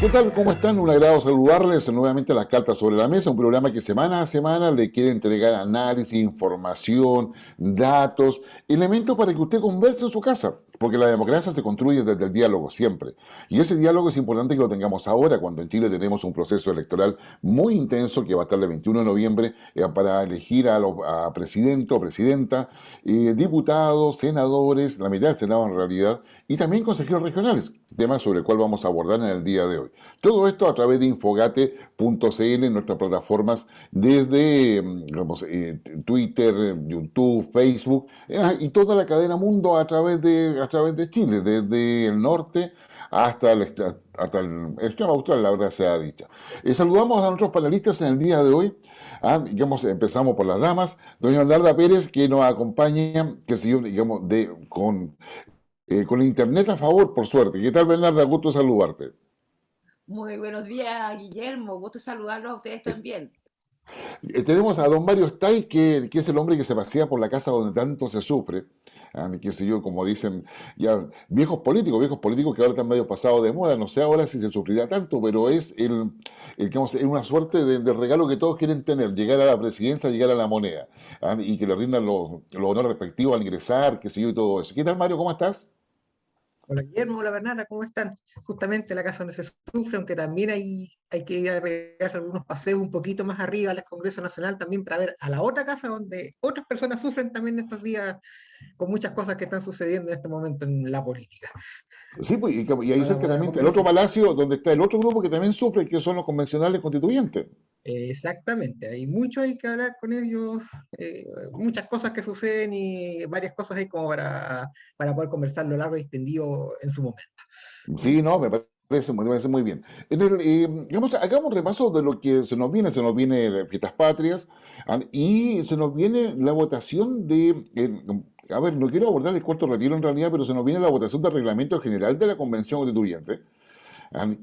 ¿Qué tal? ¿Cómo están? Un agrado saludarles nuevamente a Las Cartas sobre la Mesa, un programa que semana a semana le quiere entregar análisis, información, datos, elementos para que usted converse en su casa, porque la democracia se construye desde el diálogo siempre. Y ese diálogo es importante que lo tengamos ahora, cuando en Chile tenemos un proceso electoral muy intenso que va a estar el 21 de noviembre para elegir a presidente o presidenta, diputados, senadores, la mitad del Senado en realidad, y también consejeros regionales, tema sobre el cual vamos a abordar en el día de hoy. Todo esto a través de infogate.cl en nuestras plataformas desde digamos, Twitter, YouTube, Facebook y toda la cadena mundo a través de Chile, desde el norte hasta el extremo austral, la verdad sea dicha. Saludamos a nuestros panelistas en el día de hoy. Digamos, empezamos por las damas. Doña Narda Pérez, que nos acompaña, que se yo, digamos, con internet a favor, por suerte. ¿Qué tal, Bernarda? Gusto saludarte. Muy buenos días, Guillermo. Gusto saludarlos a ustedes también. Tenemos a don Mario Stay, que es el hombre que se pasea por la casa donde tanto se sufre. Qué sé yo, como dicen ya viejos políticos que ahora están medio pasados de moda, no sé ahora si se sufrirá tanto, pero es digamos, es una suerte de regalo que todos quieren tener, llegar a la presidencia, llegar a la moneda, y que le rindan los honores respectivos al ingresar, qué sé yo, y todo eso. ¿Qué tal, Mario? ¿Cómo estás? Hola Guillermo, hola Bernarda, ¿cómo están? Justamente la casa donde se sufre, aunque también hay que ir a pegarse algunos paseos un poquito más arriba al Congreso Nacional también para ver a la otra casa donde otras personas sufren también estos días con muchas cosas que están sucediendo en este momento en la política. Sí, pues, y ahí Para cerca poder también está el otro conversar. palacio donde está el otro grupo que también sufre, que son los convencionales constituyentes. Exactamente, hay mucho hay que hablar con ellos, muchas cosas que suceden y varias cosas hay como para poder conversarlo largo y extendido en su momento. Sí, no, me parece muy bien. Digamos, hagamos un repaso de lo que se nos viene Fiestas Patrias, y se nos viene la votación a ver, no quiero abordar el cuarto retiro en realidad, pero se nos viene la votación del reglamento general de la Convención Constituyente,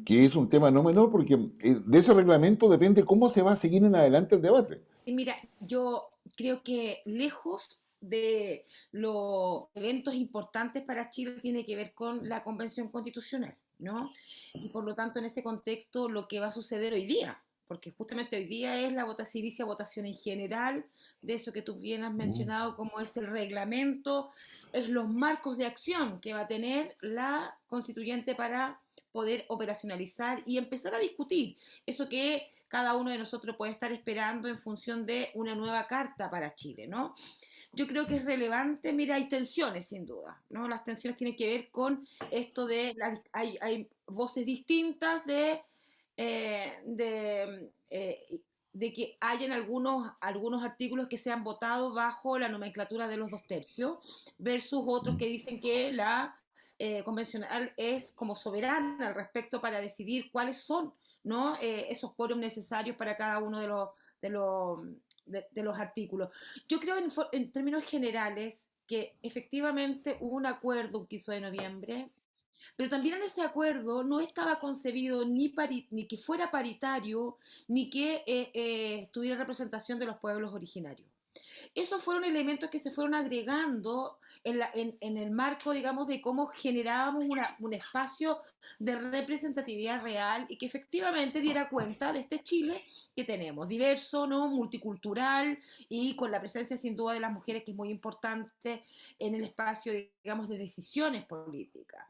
que es un tema no menor porque de ese reglamento depende cómo se va a seguir en adelante el debate. Y mira, yo creo que lejos de los eventos importantes para Chile tiene que ver con la Convención Constitucional, ¿no? Y por lo tanto, en ese contexto, lo que va a suceder hoy día, porque justamente hoy día es la votación, inicia votación en general de eso que tú bien has Mm. mencionado, como es el reglamento, es los marcos de acción que va a tener la constituyente para poder operacionalizar y empezar a discutir eso que cada uno de nosotros puede estar esperando en función de una nueva carta para Chile, ¿no? Yo creo que es relevante, mira, hay tensiones sin duda, ¿no? Las tensiones tienen que ver con esto hay voces distintas de que hayan algunos artículos que se han votado bajo la nomenclatura de los 2 tercios versus otros que dicen que la convencional es como soberana al respecto para decidir cuáles son, ¿no? Esos quórum necesarios para cada uno de los, de los artículos. Yo creo en términos generales que efectivamente hubo un acuerdo un 15 de noviembre, pero también en ese acuerdo no estaba concebido ni que fuera paritario, ni que tuviera representación de los pueblos originarios. Esos fueron elementos que se fueron agregando en el marco, digamos, de cómo generábamos un espacio de representatividad real y que efectivamente diera cuenta de este Chile que tenemos, diverso, ¿no? Multicultural y con la presencia sin duda de las mujeres, que es muy importante en el espacio, digamos, de decisiones políticas.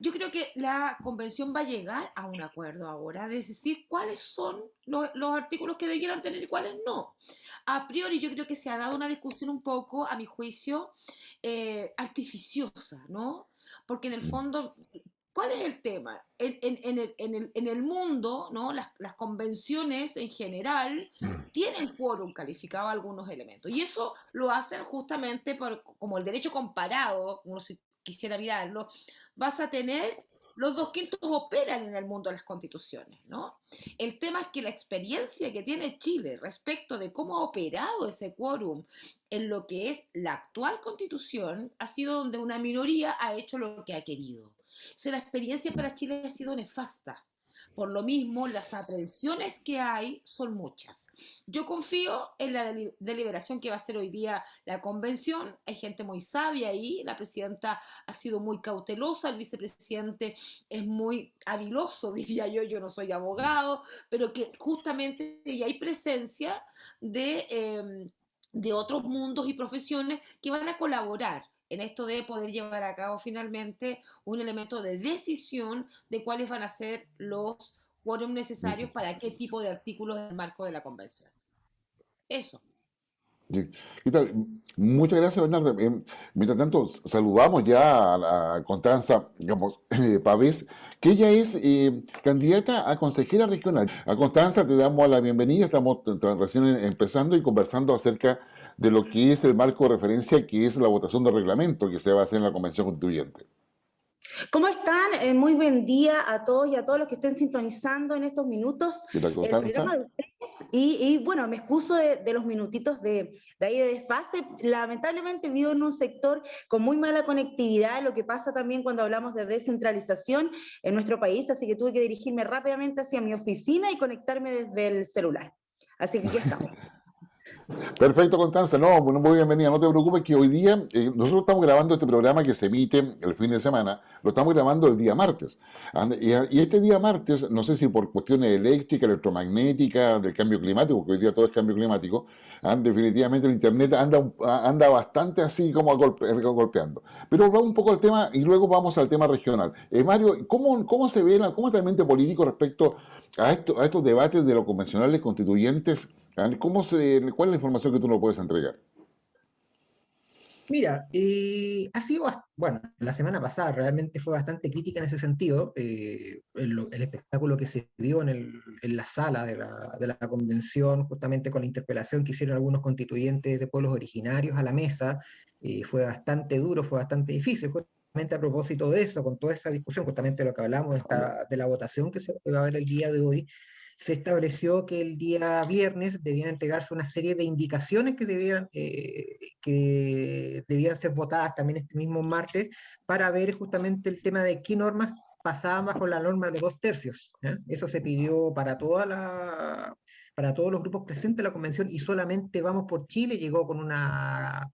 Yo creo que la convención va a llegar a un acuerdo ahora de decir cuáles son los artículos que debieran tener y cuáles no. A priori yo creo que se ha dado una discusión un poco, a mi juicio, artificiosa, ¿no? Porque en el fondo, ¿cuál es el tema? En el mundo, ¿no? Las convenciones en general tienen quórum calificado algunos elementos. Y eso lo hacen justamente como el derecho comparado, uno si quisiera mirarlo, vas a tener los 2/5 operan en el mundo de las constituciones, ¿no? El tema es que la experiencia que tiene Chile respecto de cómo ha operado ese quórum en lo que es la actual constitución ha sido donde una minoría ha hecho lo que ha querido. O sea, la experiencia para Chile ha sido nefasta. Por lo mismo, las aprehensiones que hay son muchas. Yo confío en la deliberación que va a hacer hoy día la convención. Hay gente muy sabia ahí. La presidenta ha sido muy cautelosa, el vicepresidente es muy habiloso, diría yo. Yo no soy abogado, pero que justamente ya hay presencia de otros mundos y profesiones que van a colaborar en esto de poder llevar a cabo finalmente un elemento de decisión de cuáles van a ser los quórum necesarios para qué tipo de artículos en el marco de la convención. Eso. Sí. ¿Qué tal? Muchas gracias, Bernardo. Mientras tanto, saludamos ya a la Constanza, digamos, Pavés, que ella es candidata a consejera regional. A Constanza te damos la bienvenida, estamos recién empezando y conversando acerca de lo que es el marco de referencia, que es la votación de reglamento que se va a hacer en la Convención Constituyente. ¿Cómo están? Muy buen día a todos y a todos los que estén sintonizando en estos minutos ¿Qué tal, el Constanza? programa de ustedes. Y bueno, me excuso de los minutitos de ahí de desfase. Lamentablemente vivo en un sector con muy mala conectividad, lo que pasa también cuando hablamos de descentralización en nuestro país, así que tuve que dirigirme rápidamente hacia mi oficina y conectarme desde el celular. Así que aquí estamos. Perfecto, Constanza. No, bueno, muy bienvenida. No te preocupes que hoy día nosotros estamos grabando este programa que se emite el fin de semana, lo estamos grabando el día martes. Y este día martes, no sé si por cuestiones eléctricas, electromagnéticas, del cambio climático, porque hoy día todo es cambio climático, definitivamente el Internet anda bastante así como golpeando. Pero vamos un poco al tema y luego vamos al tema regional. Mario, ¿cómo se ve, cómo está el ambiente político respecto a estos debates de los convencionales constituyentes? ¿Cuál es la información que tú nos puedes entregar? Mira, ha sido, bueno, la semana pasada realmente fue bastante crítica en ese sentido. El espectáculo que se vio en la sala de la convención, justamente con la interpelación que hicieron algunos constituyentes de pueblos originarios a la mesa, fue bastante duro, fue bastante difícil. Justamente a propósito de eso, con toda esa discusión, justamente lo que hablamos de la votación que se va a ver el día de hoy, se estableció que el día viernes debían entregarse una serie de indicaciones que debían ser votadas también este mismo martes para ver justamente el tema de qué normas pasaban bajo la norma de los 2/3. ¿Ya? Eso se pidió para todos los grupos presentes en la convención y solamente Vamos por Chile llegó con una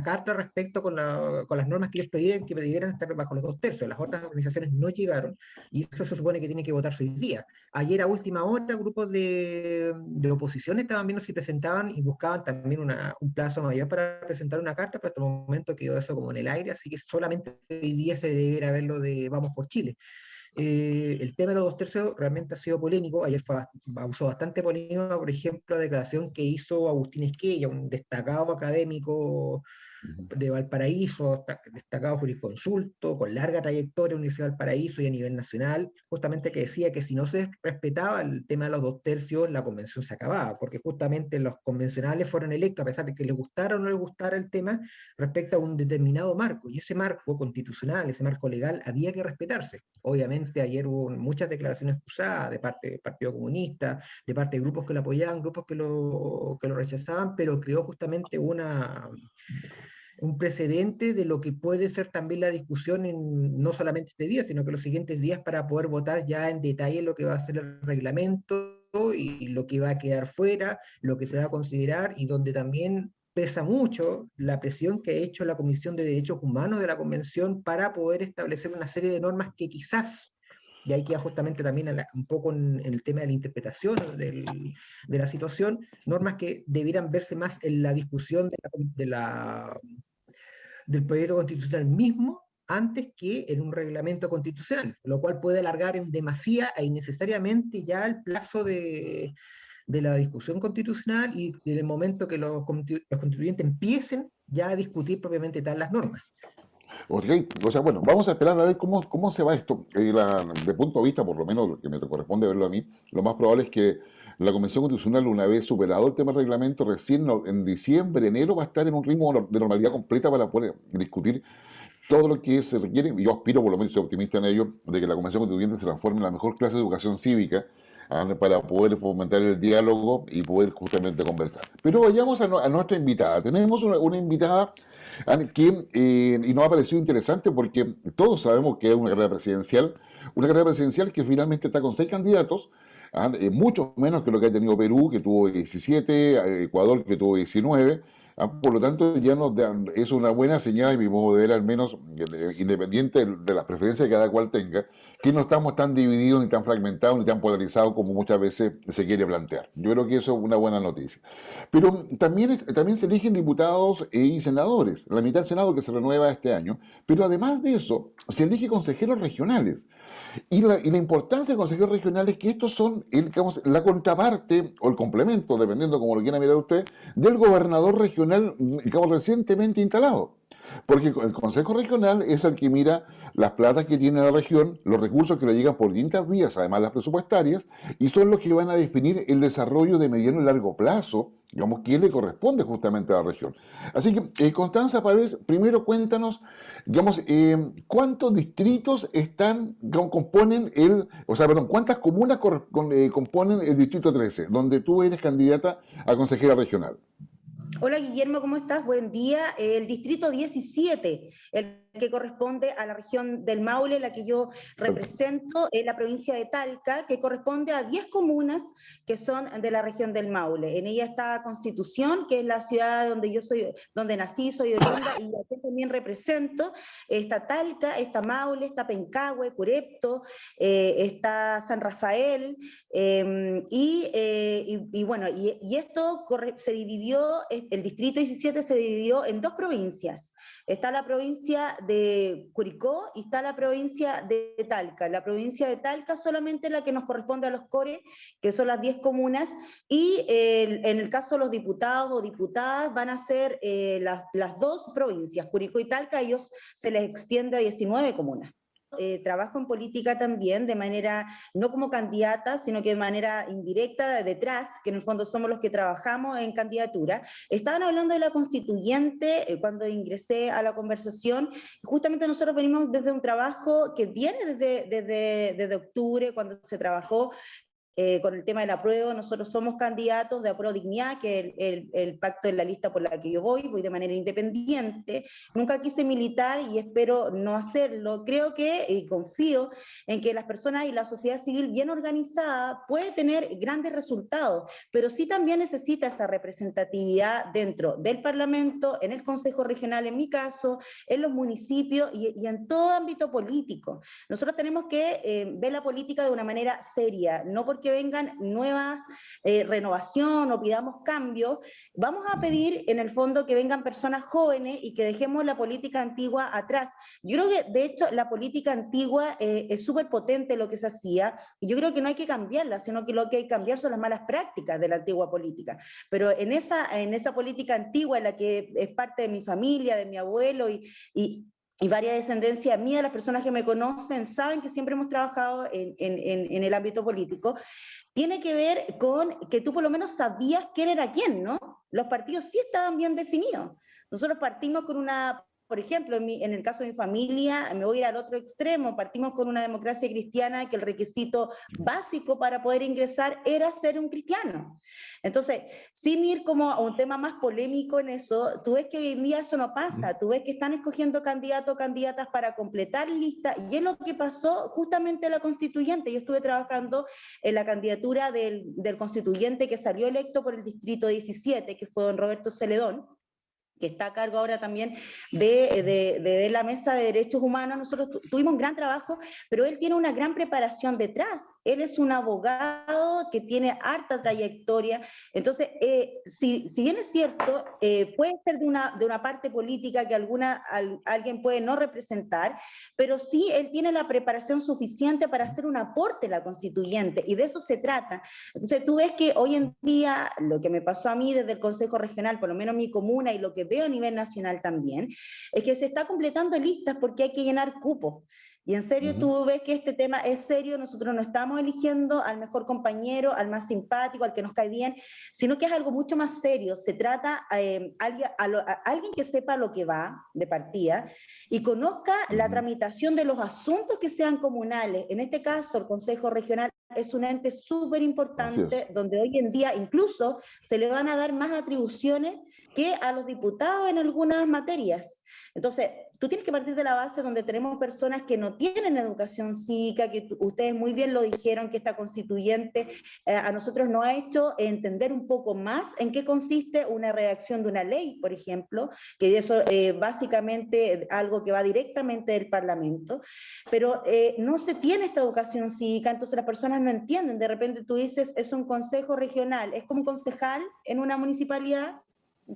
carta respecto con las normas que ellos pedían que debieran estar bajo los 2/3. Las otras organizaciones no llegaron y eso se supone que tiene que votarse hoy día. Ayer a última hora grupos de oposición estaban viendo si presentaban y buscaban también un plazo mayor para presentar una carta, pero hasta el momento quedó eso como en el aire, así que solamente hoy día se debiera ver lo de Vamos por Chile. El tema de los 2/3 realmente ha sido polémico. Ayer causó bastante polémica, por ejemplo, la declaración que hizo Agustín Esquella, un destacado académico de Valparaíso, destacado jurisconsulto, con larga trayectoria en la Universidad de Valparaíso y a nivel nacional, justamente que decía que si no se respetaba el tema de los 2/3, la convención se acababa, porque justamente los convencionales fueron electos, a pesar de que les gustara o no les gustara el tema, respecto a un determinado marco, y ese marco constitucional, ese marco legal, había que respetarse. Obviamente ayer hubo muchas declaraciones cruzadas de parte del Partido Comunista, de parte de grupos que lo apoyaban, grupos que lo rechazaban, pero creó justamente un precedente de lo que puede ser también la discusión no solamente este día, sino que los siguientes días para poder votar ya en detalle lo que va a ser el reglamento y lo que va a quedar fuera, lo que se va a considerar y donde también pesa mucho la presión que ha hecho la Comisión de Derechos Humanos de la Convención para poder establecer una serie de normas que quizás, y ahí queda justamente también un poco en el tema de la interpretación de la situación, normas que debieran verse más en la discusión del proyecto constitucional mismo antes que en un reglamento constitucional, lo cual puede alargar en demasía e innecesariamente ya el plazo de la discusión constitucional y en el momento que los constituyentes empiecen ya a discutir propiamente tal las normas. Ok, o sea, bueno, vamos a esperar a ver cómo se va esto. De punto de vista, por lo menos lo que me corresponde verlo a mí, lo más probable es que la Convención Constitucional, una vez superado el tema del reglamento, recién en diciembre, enero, va a estar en un ritmo de normalidad completa para poder discutir todo lo que se requiere. Yo aspiro, por lo menos soy optimista en ello, de que la Convención Constituyente se transforme en la mejor clase de educación cívica para poder fomentar el diálogo y poder justamente conversar. Pero vayamos a nuestra invitada. Tenemos una invitada que y nos ha parecido interesante porque todos sabemos que es una carrera presidencial que finalmente está con 6 candidatos, mucho menos que lo que ha tenido Perú, que tuvo 17, Ecuador, que tuvo 19. Por lo tanto, es una buena señal, a mi modo de ver, al menos independiente de las preferencias que cada cual tenga, que no estamos tan divididos, ni tan fragmentados, ni tan polarizados como muchas veces se quiere plantear. Yo creo que eso es una buena noticia. Pero también se eligen diputados y senadores, la mitad del Senado que se renueva este año, pero además de eso, se elige consejeros regionales. Y la importancia de consejeros regionales es que estos son digamos, la contraparte o el complemento, dependiendo como lo quiera mirar usted, del gobernador regional, digamos, recientemente instalado. Porque el Consejo Regional es el que mira las platas que tiene la región, los recursos que le llegan por distintas vías, además las presupuestarias, y son los que van a definir el desarrollo de mediano y largo plazo, digamos, que le corresponde justamente a la región. Así que, Constanza Pavés, primero cuéntanos, digamos, cuántos distritos componen cuántas comunas componen el distrito 13, donde tú eres candidata a consejera regional. Hola Guillermo, ¿cómo estás? Buen día. El distrito 17, el que corresponde a la región del Maule, la que yo represento, es la provincia de Talca, que corresponde a 10 comunas que son de la región del Maule. En ella está Constitución, que es la ciudad donde nací, soy oriunda y aquí también represento. Está Talca, está Maule, está Pencahue, Curepto, está San Rafael, y esto se dividió, el distrito 17 se dividió en 2 provincias. Está la provincia de Curicó y está la provincia de Talca. La provincia de Talca solamente la que nos corresponde a los CORE, que son las 10 comunas, y en el caso de los diputados o diputadas van a ser las 2 provincias, Curicó y Talca, a ellos se les extiende a 19 comunas. Trabajo en política también, de manera, no como candidata, sino que de manera indirecta, de detrás, que en el fondo somos los que trabajamos en candidatura. Estaban hablando de la constituyente cuando ingresé a la conversación, y justamente nosotros venimos desde un trabajo que viene desde octubre, cuando se trabajó con el tema del apruebo. Nosotros somos candidatos de Apruebo Dignidad, que es el pacto en la lista por la que yo voy de manera independiente. Nunca quise militar y espero no hacerlo. Creo que, y confío en que las personas y la sociedad civil bien organizada puede tener grandes resultados, pero sí también necesita esa representatividad dentro del Parlamento, en el Consejo Regional, en mi caso, en los municipios y en todo ámbito político. Nosotros tenemos que ver la política de una manera seria, no porque vengan nuevas renovación o pidamos cambios. Vamos a pedir en el fondo que vengan personas jóvenes y que dejemos la política antigua atrás. Yo creo que de hecho la política antigua es súper potente lo que se hacía, y yo creo que no hay que cambiarla, sino que lo que hay que cambiar son las malas prácticas de la antigua política. Pero en esa política antigua, en la que es parte de mi familia, de mi abuelo y varias descendencias mías, las personas que me conocen saben que siempre hemos trabajado en el ámbito político, tiene que ver con que tú por lo menos sabías quién era quién, ¿no? Los partidos sí estaban bien definidos. Nosotros partimos con por ejemplo, en el caso de mi familia, me voy a ir al otro extremo, partimos con una democracia cristiana que el requisito básico para poder ingresar era ser un cristiano. Entonces, sin ir como a un tema más polémico en eso, tú ves que hoy en día eso no pasa, tú ves que están escogiendo candidatos o candidatas para completar listas, y es lo que pasó justamente en la constituyente. Yo estuve trabajando en la candidatura del constituyente que salió electo por el distrito 17, que fue don Roberto Celedón, que está a cargo ahora también de la Mesa de Derechos Humanos. Nosotros tuvimos un gran trabajo, pero él tiene una gran preparación detrás. Él es un abogado que tiene harta trayectoria. Entonces, si bien es cierto, puede ser de una parte política que alguien puede no representar, pero sí él tiene la preparación suficiente para hacer un aporte a la constituyente, y de eso se trata. Entonces, tú ves que hoy en día, lo que me pasó a mí desde el Consejo Regional, por lo menos mi comuna, y lo que veo a nivel nacional también, es que se está completando listas porque hay que llenar cupos. Y en serio, tú ves que este tema es serio. Nosotros no estamos eligiendo al mejor compañero, al más simpático, al que nos cae bien, sino que es algo mucho más serio. Se trata a alguien que sepa lo que va de partida y conozca la tramitación de los asuntos que sean comunales. En este caso, el Consejo Regional es un ente súper Así es. importante, donde hoy en día incluso se le van a dar más atribuciones que a los diputados en algunas materias. Entonces, tú tienes que partir de la base donde tenemos personas que no tienen educación cívica, que ustedes muy bien lo dijeron, que esta constituyente a nosotros nos ha hecho entender un poco más en qué consiste una redacción de una ley, por ejemplo, que eso básicamente algo que va directamente del Parlamento, pero no se tiene esta educación cívica, entonces las personas no entienden. De repente tú dices, es un consejo regional, es como un concejal en una municipalidad.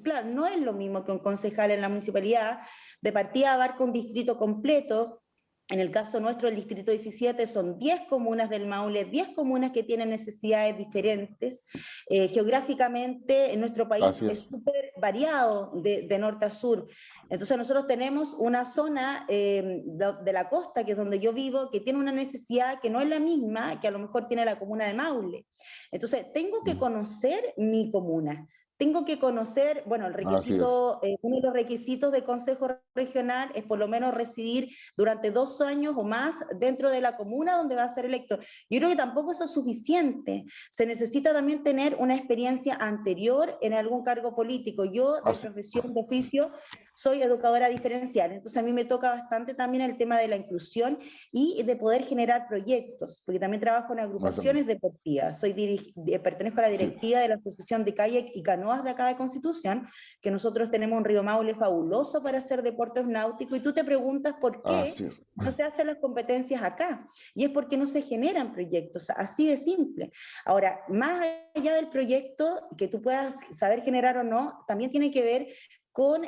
Claro, no es lo mismo que un concejal en la municipalidad. De partida abarca un distrito completo. En el caso nuestro, el distrito 17, son 10 comunas del Maule, 10 comunas que tienen necesidades diferentes. Geográficamente, en nuestro país Así es es. súper variado de norte a sur. Entonces nosotros tenemos una zona de la costa, que es donde yo vivo, que tiene una necesidad que no es la misma que a lo mejor tiene la comuna de Maule. Entonces, tengo que conocer mi comuna. Tengo que conocer, bueno, el Así es. requisito, uno de los requisitos de consejo regional es por lo menos residir durante 2 años o más dentro de la comuna donde va a ser electo. Yo creo que tampoco eso es suficiente. Se necesita también tener una experiencia anterior en algún cargo político. Yo, de Así, profesión, de oficio, soy educadora diferencial, entonces a mí me toca bastante también el tema de la inclusión y de poder generar proyectos, porque también trabajo en así- agrupaciones deportivas. Pertenezco a la sí, directiva de la Asociación de Kayak y Canoas de acá de Constitución, que nosotros tenemos un río Maule fabuloso para hacer deportes náuticos, y tú te preguntas por qué así es. no se hacen las competencias acá, y es porque no se generan proyectos, así de simple. Ahora, más allá del proyecto que tú puedas saber generar o no, también tiene que ver con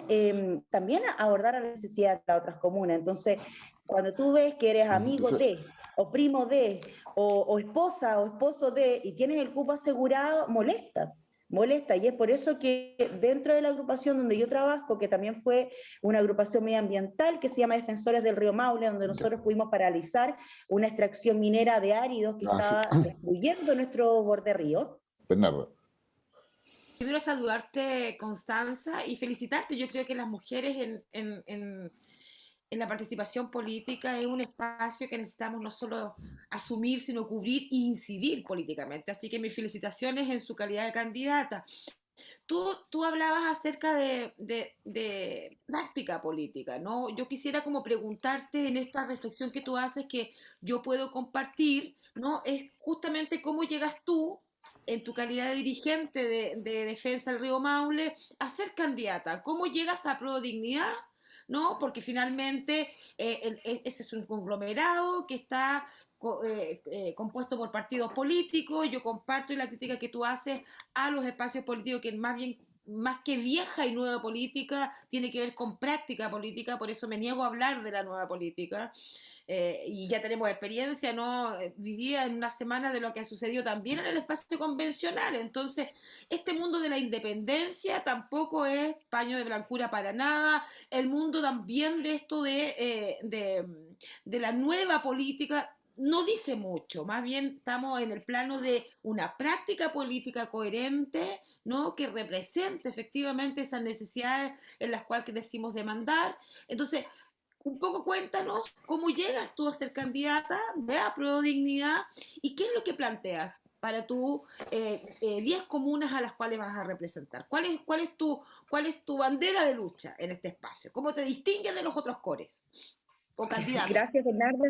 también abordar a las necesidades de otras comunas. Entonces, cuando tú ves que eres amigo Entonces, de, o primo de, o esposa o esposo de, y tienes el cupo asegurado, molesta, y es por eso que dentro de la agrupación donde yo trabajo, que también fue una agrupación medioambiental que se llama Defensores del Río Maule, donde nosotros pudimos paralizar una extracción minera de áridos que así, estaba destruyendo nuestro borde río. Bernardo. Primero saludarte, Constanza, y felicitarte. Yo creo que las mujeres en la participación política es un espacio que necesitamos no solo asumir, sino cubrir e incidir políticamente. Así que mis felicitaciones en su calidad de candidata. Tú hablabas acerca de práctica política, ¿no? Yo quisiera como preguntarte en esta reflexión que tú haces que yo puedo compartir, ¿no? Es justamente cómo llegas tú en tu calidad de dirigente de Defensa del Río Maule a ser candidata. ¿Cómo llegas a Pro Dignidad? ¿No? Porque finalmente ese es un conglomerado que está compuesto por partidos políticos. Yo comparto la crítica que tú haces a los espacios políticos, que más bien, más que vieja y nueva política, tiene que ver con práctica política, por eso me niego a hablar de la nueva política. Y ya tenemos experiencia, ¿no? Vivida en una semana de lo que ha sucedido también en el espacio convencional. Entonces, este mundo de la independencia tampoco es paño de blancura para nada. El mundo también de esto de la nueva política no dice mucho, más bien estamos en el plano de una práctica política coherente, ¿no? Que represente efectivamente esas necesidades en las cuales decimos demandar. Entonces, un poco cuéntanos cómo llegas tú a ser candidata de Apruebo Dignidad y qué es lo que planteas para tu 10 comunas a las cuales vas a representar. ¿Cuál es tu bandera de lucha en este espacio? ¿Cómo te distingues de los otros cores o candidatos? Gracias, Bernardo,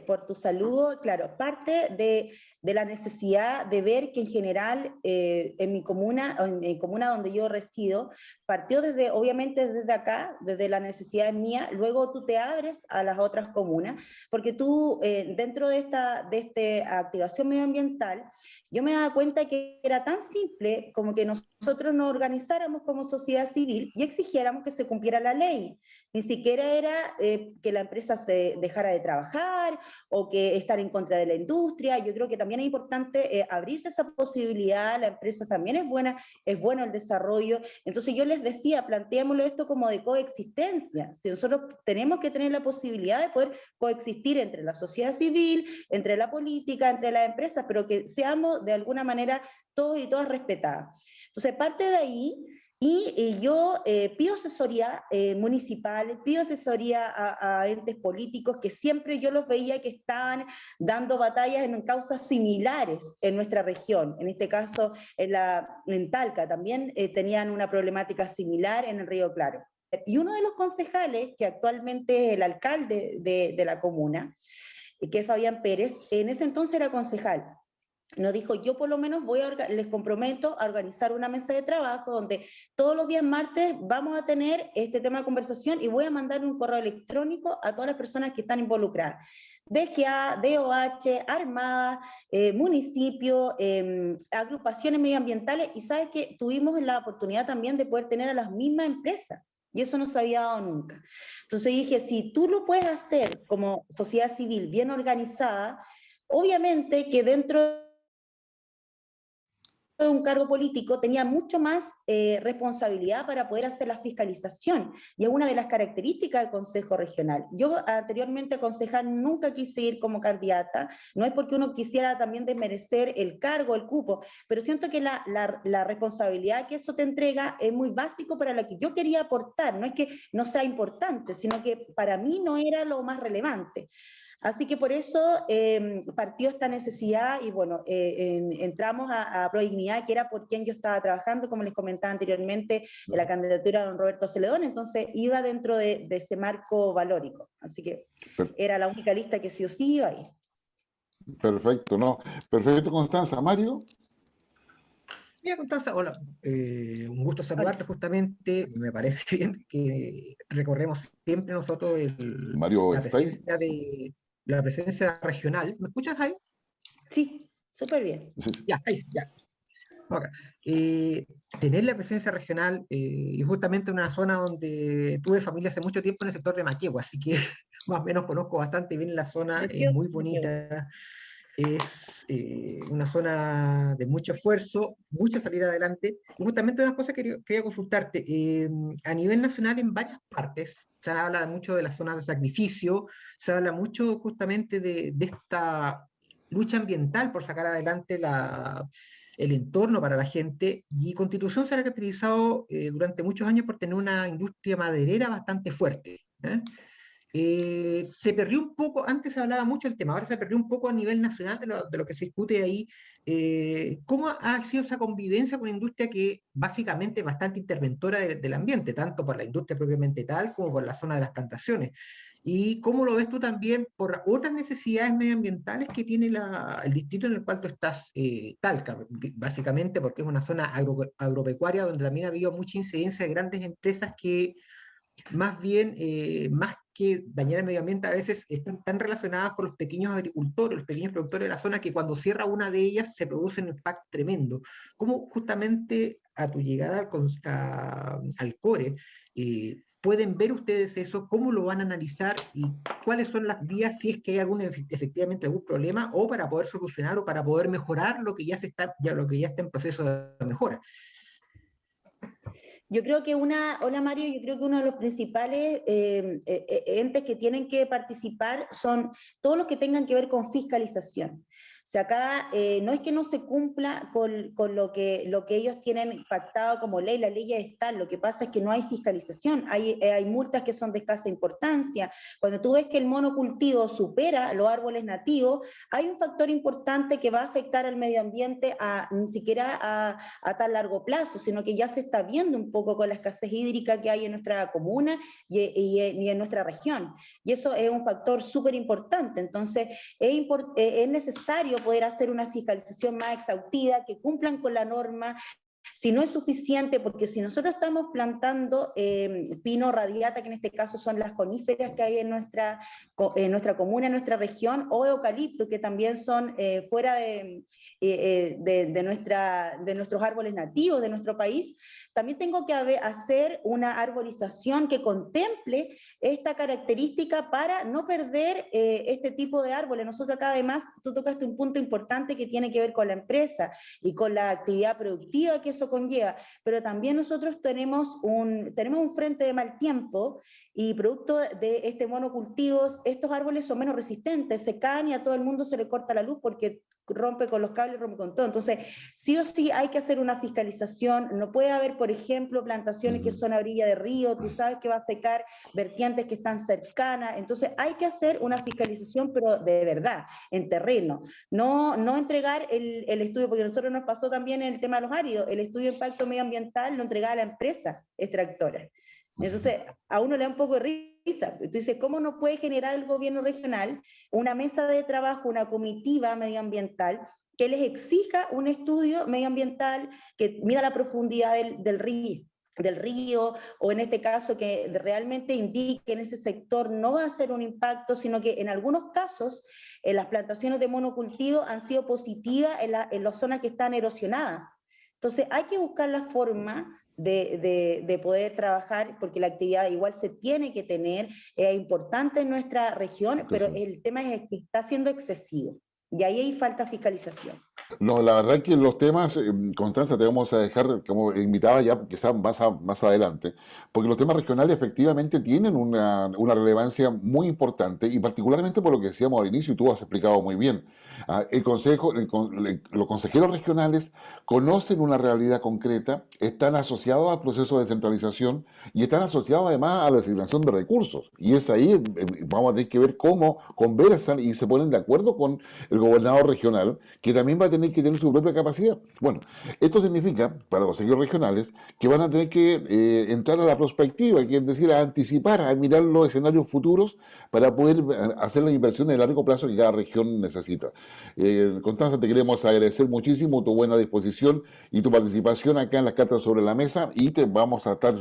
por tu saludo. Claro, parte de la necesidad de ver que en general en mi comuna, en comuna donde yo resido, partió desde, obviamente desde acá, desde la necesidad mía, luego tú te abres a las otras comunas, porque tú dentro de esta activación medioambiental, yo me daba cuenta que era tan simple como que nosotros nos organizáramos como sociedad civil y exigiéramos que se cumpliera la ley. Ni siquiera era que la empresa se dejara de trabajar o que estar en contra de la industria. Yo creo que también es importante abrirse esa posibilidad. La empresa también es bueno el desarrollo. Entonces yo les decía, planteémoslo esto como de coexistencia. Si nosotros tenemos que tener la posibilidad de poder coexistir entre la sociedad civil, entre la política, entre las empresas, pero que seamos de alguna manera todos y todas respetadas. Entonces parte de ahí Y yo pido asesoría municipal, pido asesoría a entes políticos que siempre yo los veía que estaban dando batallas en causas similares en nuestra región. En este caso, en Talca también tenían una problemática similar en el Río Claro. Y uno de los concejales, que actualmente es el alcalde de la comuna, que es Fabián Pérez, en ese entonces era concejal. Nos dijo, yo por lo menos les comprometo a organizar una mesa de trabajo donde todos los días martes vamos a tener este tema de conversación y voy a mandar un correo electrónico a todas las personas que están involucradas. DGA, DOH, Armada, municipio, agrupaciones medioambientales, y sabes que tuvimos la oportunidad también de poder tener a las mismas empresas. Y eso no se había dado nunca. Entonces dije, si tú lo puedes hacer como sociedad civil bien organizada, obviamente que dentro de un cargo político tenía mucho más responsabilidad para poder hacer la fiscalización, y es una de las características del Consejo Regional. Yo anteriormente concejal nunca quise ir como candidata, no es porque uno quisiera también desmerecer el cargo, el cupo, pero siento que la responsabilidad que eso te entrega es muy básico para la que yo quería aportar, no es que no sea importante, sino que para mí no era lo más relevante. Así que por eso partió esta necesidad y bueno, entramos a Prodignidad, que era por quien yo estaba trabajando, como les comentaba anteriormente, en la candidatura de don Roberto Celedón, entonces iba dentro de ese marco valórico. Así que era la única lista que sí o sí iba ahí. Perfecto, ¿no? Perfecto, Constanza. Mario. Mira, Constanza, hola, un gusto saludarte justamente, me parece bien que recorremos siempre nosotros Mario, la ¿está ahí? presencia la presencia regional. ¿Me escuchas ahí? Sí, súper bien. Sí. Ya, ahí, ya. Okay. Tener la presencia regional y justamente en una zona donde tuve familia hace mucho tiempo en el sector de Maquegua, así que más o menos conozco bastante bien la zona, es muy bonita, es una zona de mucho esfuerzo, mucha salida adelante. Y justamente una cosa que quería consultarte, a nivel nacional en varias partes se habla mucho de las zonas de sacrificio, se habla mucho justamente de esta lucha ambiental por sacar adelante el entorno para la gente, y Constitución se ha caracterizado durante muchos años por tener una industria maderera bastante fuerte. Se perdió un poco, antes se hablaba mucho del tema, ahora se perdió un poco a nivel nacional de lo que se discute ahí. ¿Cómo ha sido esa convivencia con una industria que básicamente es bastante interventora del ambiente, tanto por la industria propiamente tal como por la zona de las plantaciones? ¿Y cómo lo ves tú también por otras necesidades medioambientales que tiene el distrito en el cual tú estás, Talca, básicamente porque es una zona agropecuaria donde también ha habido mucha incidencia de grandes empresas que más bien, más que dañar el medio ambiente, a veces están tan relacionadas con los pequeños agricultores, los pequeños productores de la zona, que cuando cierra una de ellas se produce un impacto tremendo? ¿Cómo justamente a tu llegada al CORE pueden ver ustedes eso? ¿Cómo lo van a analizar? ¿Y cuáles son las vías, si es que hay efectivamente algún problema, o para poder solucionar o para poder mejorar lo que ya está en proceso de mejora? Yo creo que hola Mario, yo creo que uno de los principales entes que tienen que participar son todos los que tengan que ver con fiscalización. O sea, acá no es que no se cumpla con lo que ellos tienen pactado como ley, la ley ya está, lo que pasa es que no hay fiscalización, hay multas que son de escasa importancia. Cuando tú ves que el monocultivo supera los árboles nativos, hay un factor importante que va a afectar al medio ambiente ni siquiera a tan largo plazo, sino que ya se está viendo un poco con la escasez hídrica que hay en nuestra comuna y en nuestra región. Y eso es un factor súper importante. Entonces, es necesario poder hacer una fiscalización más exhaustiva, que cumplan con la norma. Si no es suficiente, porque si nosotros estamos plantando pino radiata, que en este caso son las coníferas que hay en nuestra comuna, en nuestra región, o eucalipto, que también son fuera de nuestros árboles nativos de nuestro país, también tengo que hacer una arborización que contemple esta característica para no perder este tipo de árboles. Nosotros acá además, tú tocaste un punto importante que tiene que ver con la empresa y con la actividad productiva que eso conlleva, pero también nosotros tenemos un frente de mal tiempo y producto de este monocultivo, estos árboles son menos resistentes, se caen y a todo el mundo se le corta la luz porque rompe con los cables, rompe con todo. Entonces, sí o sí hay que hacer una fiscalización. No puede haber, por ejemplo, plantaciones que son a orilla de río, tú sabes que va a secar vertientes que están cercanas. Entonces, hay que hacer una fiscalización, pero de verdad, en terreno. No entregar el estudio, porque a nosotros nos pasó también en el tema de los áridos, el estudio de impacto medioambiental lo entregaba la empresa extractora. Entonces, a uno le da un poco de risa. Entonces, ¿cómo no puede generar el gobierno regional una mesa de trabajo, una comitiva medioambiental que les exija un estudio medioambiental que mida la profundidad del río, o en este caso que realmente indique que en ese sector no va a ser un impacto, sino que en algunos casos las plantaciones de monocultivo han sido positivas en las zonas que están erosionadas? Entonces hay que buscar la forma de poder trabajar, porque la actividad igual se tiene que tener, es importante en nuestra región, pero el tema es que está siendo excesivo, y ahí hay falta de fiscalización. No, la verdad que los temas, Constanza, te vamos a dejar como invitada ya quizás más adelante, porque los temas regionales efectivamente tienen una relevancia muy importante y particularmente por lo que decíamos al inicio y tú has explicado muy bien. El consejo, los consejeros regionales conocen una realidad concreta, están asociados al proceso de descentralización y están asociados además a la asignación de recursos. Y es ahí, vamos a tener que ver cómo conversan y se ponen de acuerdo con el gobernador regional, que también va a tener que tener su propia capacidad. Bueno, esto significa, para los consejeros regionales, que van a tener que entrar a la prospectiva, que es decir, a anticipar, a mirar los escenarios futuros para poder hacer las inversiones de largo plazo que cada región necesita. Constanza, te queremos agradecer muchísimo tu buena disposición y tu participación acá en las cartas sobre la mesa, y te vamos a estar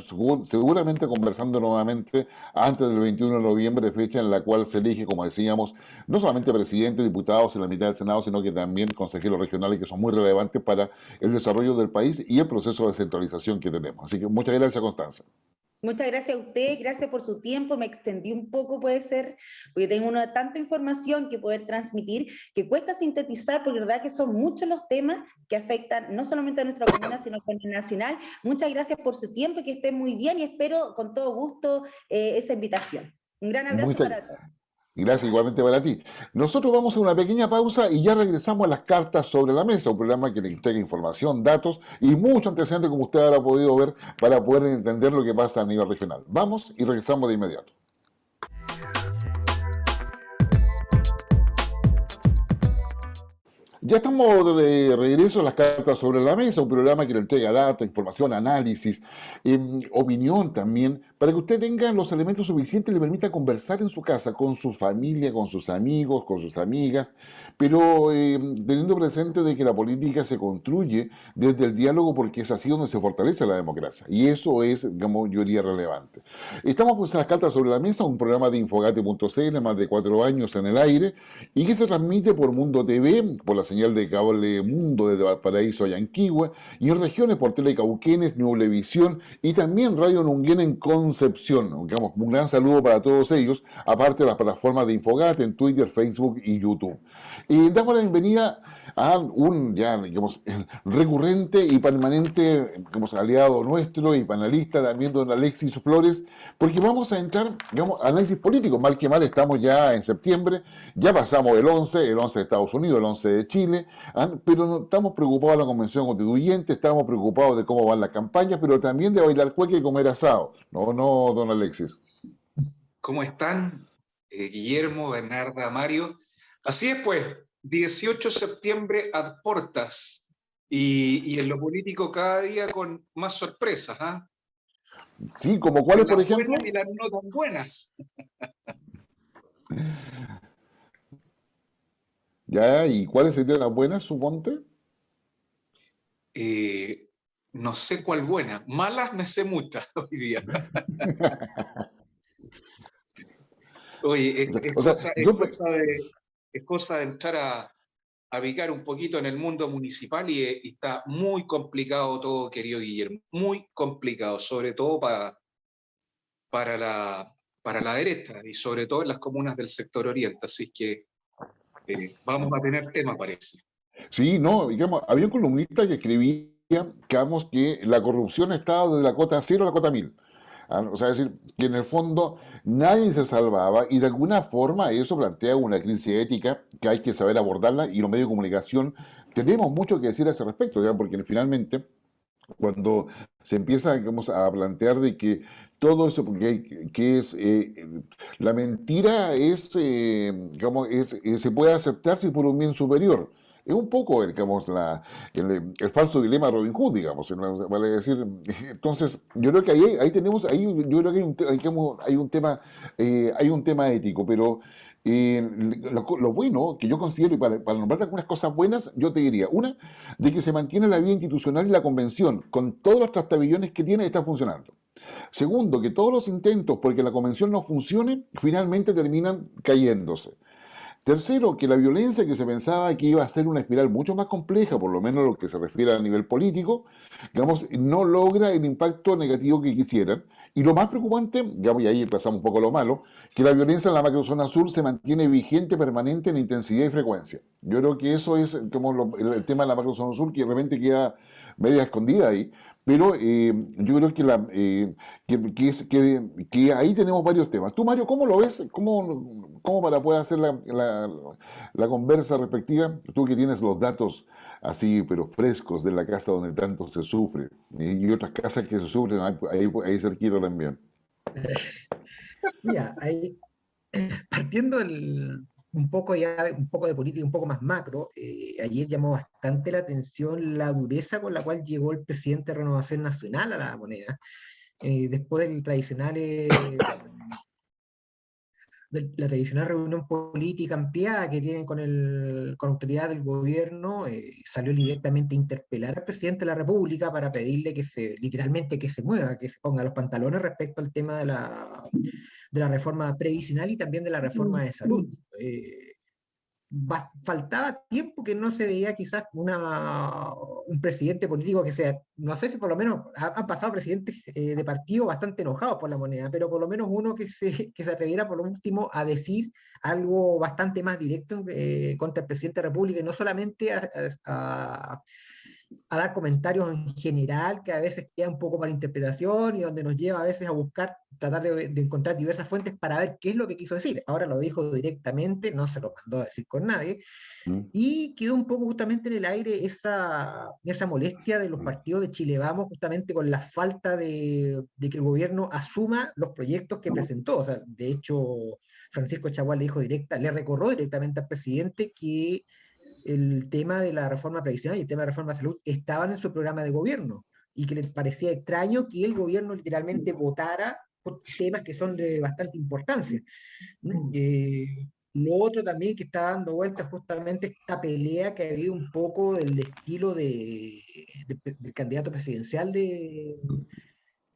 seguramente conversando nuevamente antes del 21 de noviembre, fecha en la cual se elige, como decíamos, no solamente presidente, diputados en la mitad del Senado, sino que también consejeros regionales que son muy relevantes para el desarrollo del país y el proceso de centralización que tenemos. Así que muchas gracias, Constanza. Muchas gracias a usted, gracias por su tiempo, me extendí un poco, puede ser, porque tengo tanta información que poder transmitir, que cuesta sintetizar, porque la verdad que son muchos los temas que afectan no solamente a nuestra comunidad, sino a nivel nacional. Muchas gracias por su tiempo, que esté muy bien, y espero con todo gusto esa invitación. Un gran abrazo para todos. Gracias igualmente para ti. Nosotros vamos a una pequeña pausa y ya regresamos a las cartas sobre la mesa, un programa que le entrega información, datos y mucho antecedente, como usted habrá podido ver, para poder entender lo que pasa a nivel regional. Vamos y regresamos de inmediato. Ya estamos de regreso a las cartas sobre la mesa, un programa que le entrega datos, información, análisis, opinión también, para que usted tenga los elementos suficientes y le permita conversar en su casa, con su familia, con sus amigos, con sus amigas, pero teniendo presente de que la política se construye desde el diálogo, porque es así donde se fortalece la democracia, y eso es, digamos, yo diría, relevante. Estamos pues en las cartas sobre la mesa, un programa de Infogate.cl, más de 4 años en el aire, y que se transmite por Mundo TV, por la señal de cable Mundo desde Valparaíso a Yanquihue, y en regiones por Telecauquenes, Nublevisión y también Radio Nunguén en Concepción. Digamos, un gran saludo para todos ellos, aparte de las plataformas de Infogate en Twitter, Facebook y YouTube. Y damos la bienvenida a un ya, digamos, recurrente y permanente, digamos, aliado nuestro y panelista también, don Alexis Flores, porque vamos a entrar, digamos, análisis político. Mal que mal, estamos ya en septiembre, ya pasamos el 11 de Estados Unidos, el 11 de Chile, pero no, estamos preocupados de la Convención Constituyente, estamos preocupados de cómo van las campañas, pero también de bailar cueca y comer asado. No, don Alexis. ¿Cómo están, Guillermo, Bernarda, Mario? Así es, pues, 18 de septiembre ad portas, y en lo político cada día con más sorpresas, ¿ah? Sí, como cuáles, por ejemplo. Las buenas y las no tan buenas. Ya, ¿y cuáles serían las buenas, suponte? No sé cuál buena. Malas me sé muchas hoy día. Oye, es cosa de entrar a picar un poquito en el mundo municipal, y está muy complicado todo, querido Guillermo. Muy complicado, sobre todo para la derecha, y sobre todo en las comunas del sector oriente. Así que vamos a tener tema, parece. Sí, no, digamos, había un columnista que escribía, digamos, que la corrupción estaba desde la cota 0 a la cota 1000. O sea, es decir, que en el fondo nadie se salvaba y de alguna forma eso plantea una crisis ética que hay que saber abordarla y los medios de comunicación tenemos mucho que decir a ese respecto, ¿ya? Porque finalmente cuando se empieza, digamos, a plantear de que todo eso, porque que es, la mentira es, digamos, se puede aceptar si por un bien superior. Es un poco, digamos, el falso dilema de Robin Hood, digamos, vale decir. Entonces, yo creo que ahí tenemos, ahí yo creo que hay un tema ético, pero lo bueno que yo considero, y para nombrar algunas cosas buenas, yo te diría, una, de que se mantiene la vía institucional y la convención, con todos los trastabillones que tiene, está funcionando. Segundo, que todos los intentos porque la convención no funcione, finalmente terminan cayéndose. Tercero, que la violencia que se pensaba que iba a ser una espiral mucho más compleja, por lo menos lo que se refiere a nivel político, digamos, no logra el impacto negativo que quisieran. Y lo más preocupante, digamos, y ahí pasamos un poco a lo malo, que la violencia en la macrozona sur se mantiene vigente, permanente en intensidad y frecuencia. Yo creo que eso es como el tema de la macrozona sur, que de repente queda media escondida ahí, pero yo creo que, que ahí tenemos varios temas. Tú, Mario, ¿cómo lo ves? ¿Cómo para poder hacer la conversa respectiva? Tú que tienes los datos así, pero frescos de la casa donde tanto se sufre y otras casas que se sufren ahí cerquita también. Mira, ahí, partiendo un poco ya, un poco de política, un poco más macro, ayer llamó bastante la atención la dureza con la cual llegó el presidente de Renovación Nacional a la moneda, después del tradicional de la tradicional reunión política ampliada que tienen con autoridad del gobierno, salió directamente a interpelar al presidente de la República para pedirle literalmente que se mueva, que se ponga los pantalones respecto al tema de la reforma previsional y también de la reforma de salud. Faltaba tiempo que no se veía quizás un presidente político que sea, no sé si por lo menos han pasado presidentes de partido bastante enojados por la moneda, pero por lo menos uno que se atreviera por lo último a decir algo bastante más directo contra el presidente de la República y no solamente a dar comentarios en general que a veces queda un poco para interpretación y donde nos lleva a veces a buscar, tratar de encontrar diversas fuentes para ver qué es lo que quiso decir. Ahora lo dijo directamente, no se lo mandó a decir con nadie, ¿Mm? y quedó un poco justamente en el aire esa molestia de los partidos de Chile Vamos, justamente con la falta de que el gobierno asuma los proyectos que presentó. O sea, de hecho, Francisco Chaguán le recordó directamente al presidente que el tema de la reforma previsional y el tema de la reforma de salud estaban en su programa de gobierno y que les parecía extraño que el gobierno literalmente votara por temas que son de bastante importancia. Lo otro también que está dando vuelta justamente esta pelea que había un poco del estilo del candidato presidencial de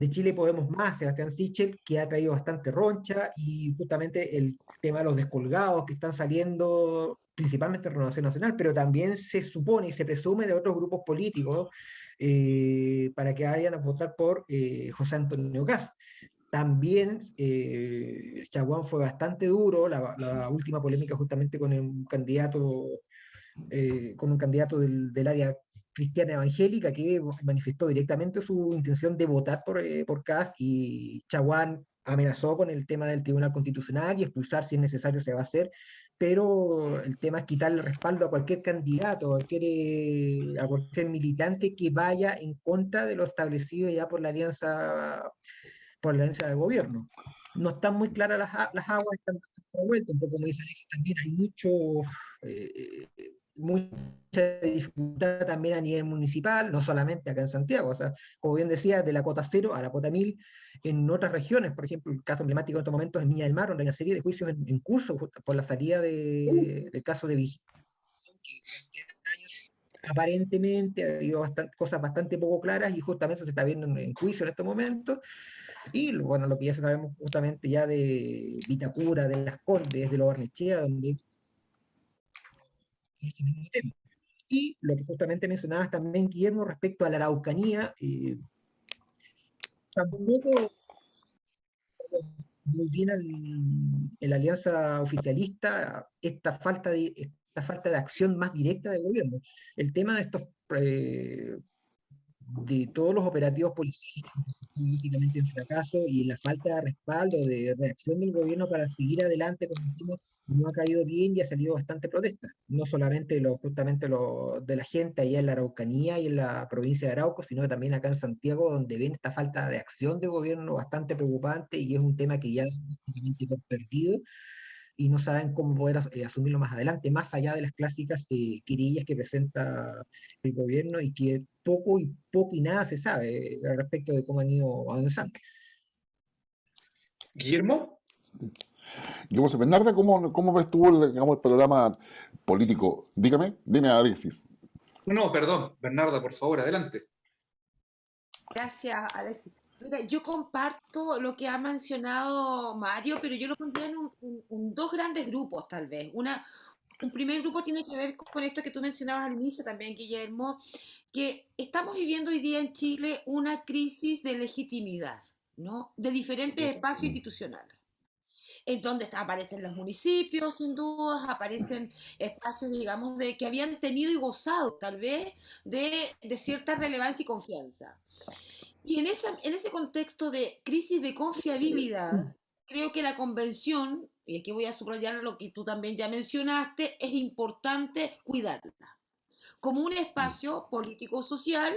Chile Podemos Más, Sebastián Sichel, que ha traído bastante roncha, y justamente el tema de los descolgados que están saliendo, principalmente en Renovación Nacional, pero también se supone y se presume de otros grupos políticos para que vayan a votar por José Antonio Kast. También Chaguán fue bastante duro, la última polémica justamente con un candidato del área cristiana evangélica que manifestó directamente su intención de votar por Kast, y Chaguán amenazó con el tema del Tribunal Constitucional y expulsar si es necesario se va a hacer, pero el tema es quitarle respaldo a cualquier candidato, a cualquier militante que vaya en contra de lo establecido ya por la alianza de gobierno. No están muy claras las aguas, están bastante revueltas, un poco como dice Alexis, también hay mucha dificultad también a nivel municipal, no solamente acá en Santiago, o sea, como bien decía, de la cota 0 a la cota 1000 en otras regiones, por ejemplo, el caso emblemático en estos momentos es Viña del Mar, donde hay una serie de juicios en curso por la salida del caso de Vigil, que años aparentemente ha habido cosas bastante poco claras y justamente se está viendo en juicio en estos momentos. Y bueno, lo que ya sabemos justamente ya de Vitacura, de Las Condes, de Lo Barnechea, donde es este mismo tema. Y lo que justamente mencionabas también, Guillermo, respecto a la Araucanía, tampoco muy bien en la alianza oficialista esta falta de acción más directa del gobierno. El tema de estos de todos los operativos policiales que han resultado básicamente en fracaso y la falta de respaldo, de reacción del gobierno para seguir adelante con el tema, no ha caído bien y ha salido bastante protesta. No solamente justamente de la gente allá en la Araucanía y en la provincia de Arauco, sino también acá en Santiago, donde ven esta falta de acción de gobierno bastante preocupante y es un tema que ya es prácticamente por perdido y no saben cómo poder asumirlo más adelante, más allá de las clásicas querellas que presenta el gobierno y que poco y nada se sabe al respecto de cómo han ido avanzando. Guillermo. Digamos, Bernarda, ¿cómo ves tú digamos, el panorama político? Dime, Alexis. No, perdón, Bernarda, por favor, adelante. Gracias, Alexis. Mira, yo comparto lo que ha mencionado Mario, pero yo lo pondría en dos grandes grupos, tal vez. Un primer grupo tiene que ver con esto que tú mencionabas al inicio también, Guillermo, que estamos viviendo hoy día en Chile una crisis de legitimidad, ¿no? De diferentes espacios institucionales en donde aparecen los municipios, sin dudas, aparecen espacios, digamos, de que habían tenido y gozado, tal vez, de cierta relevancia y confianza. Y en ese contexto de crisis de confiabilidad, creo que la convención, y aquí voy a subrayar lo que tú también ya mencionaste, es importante cuidarla como un espacio político-social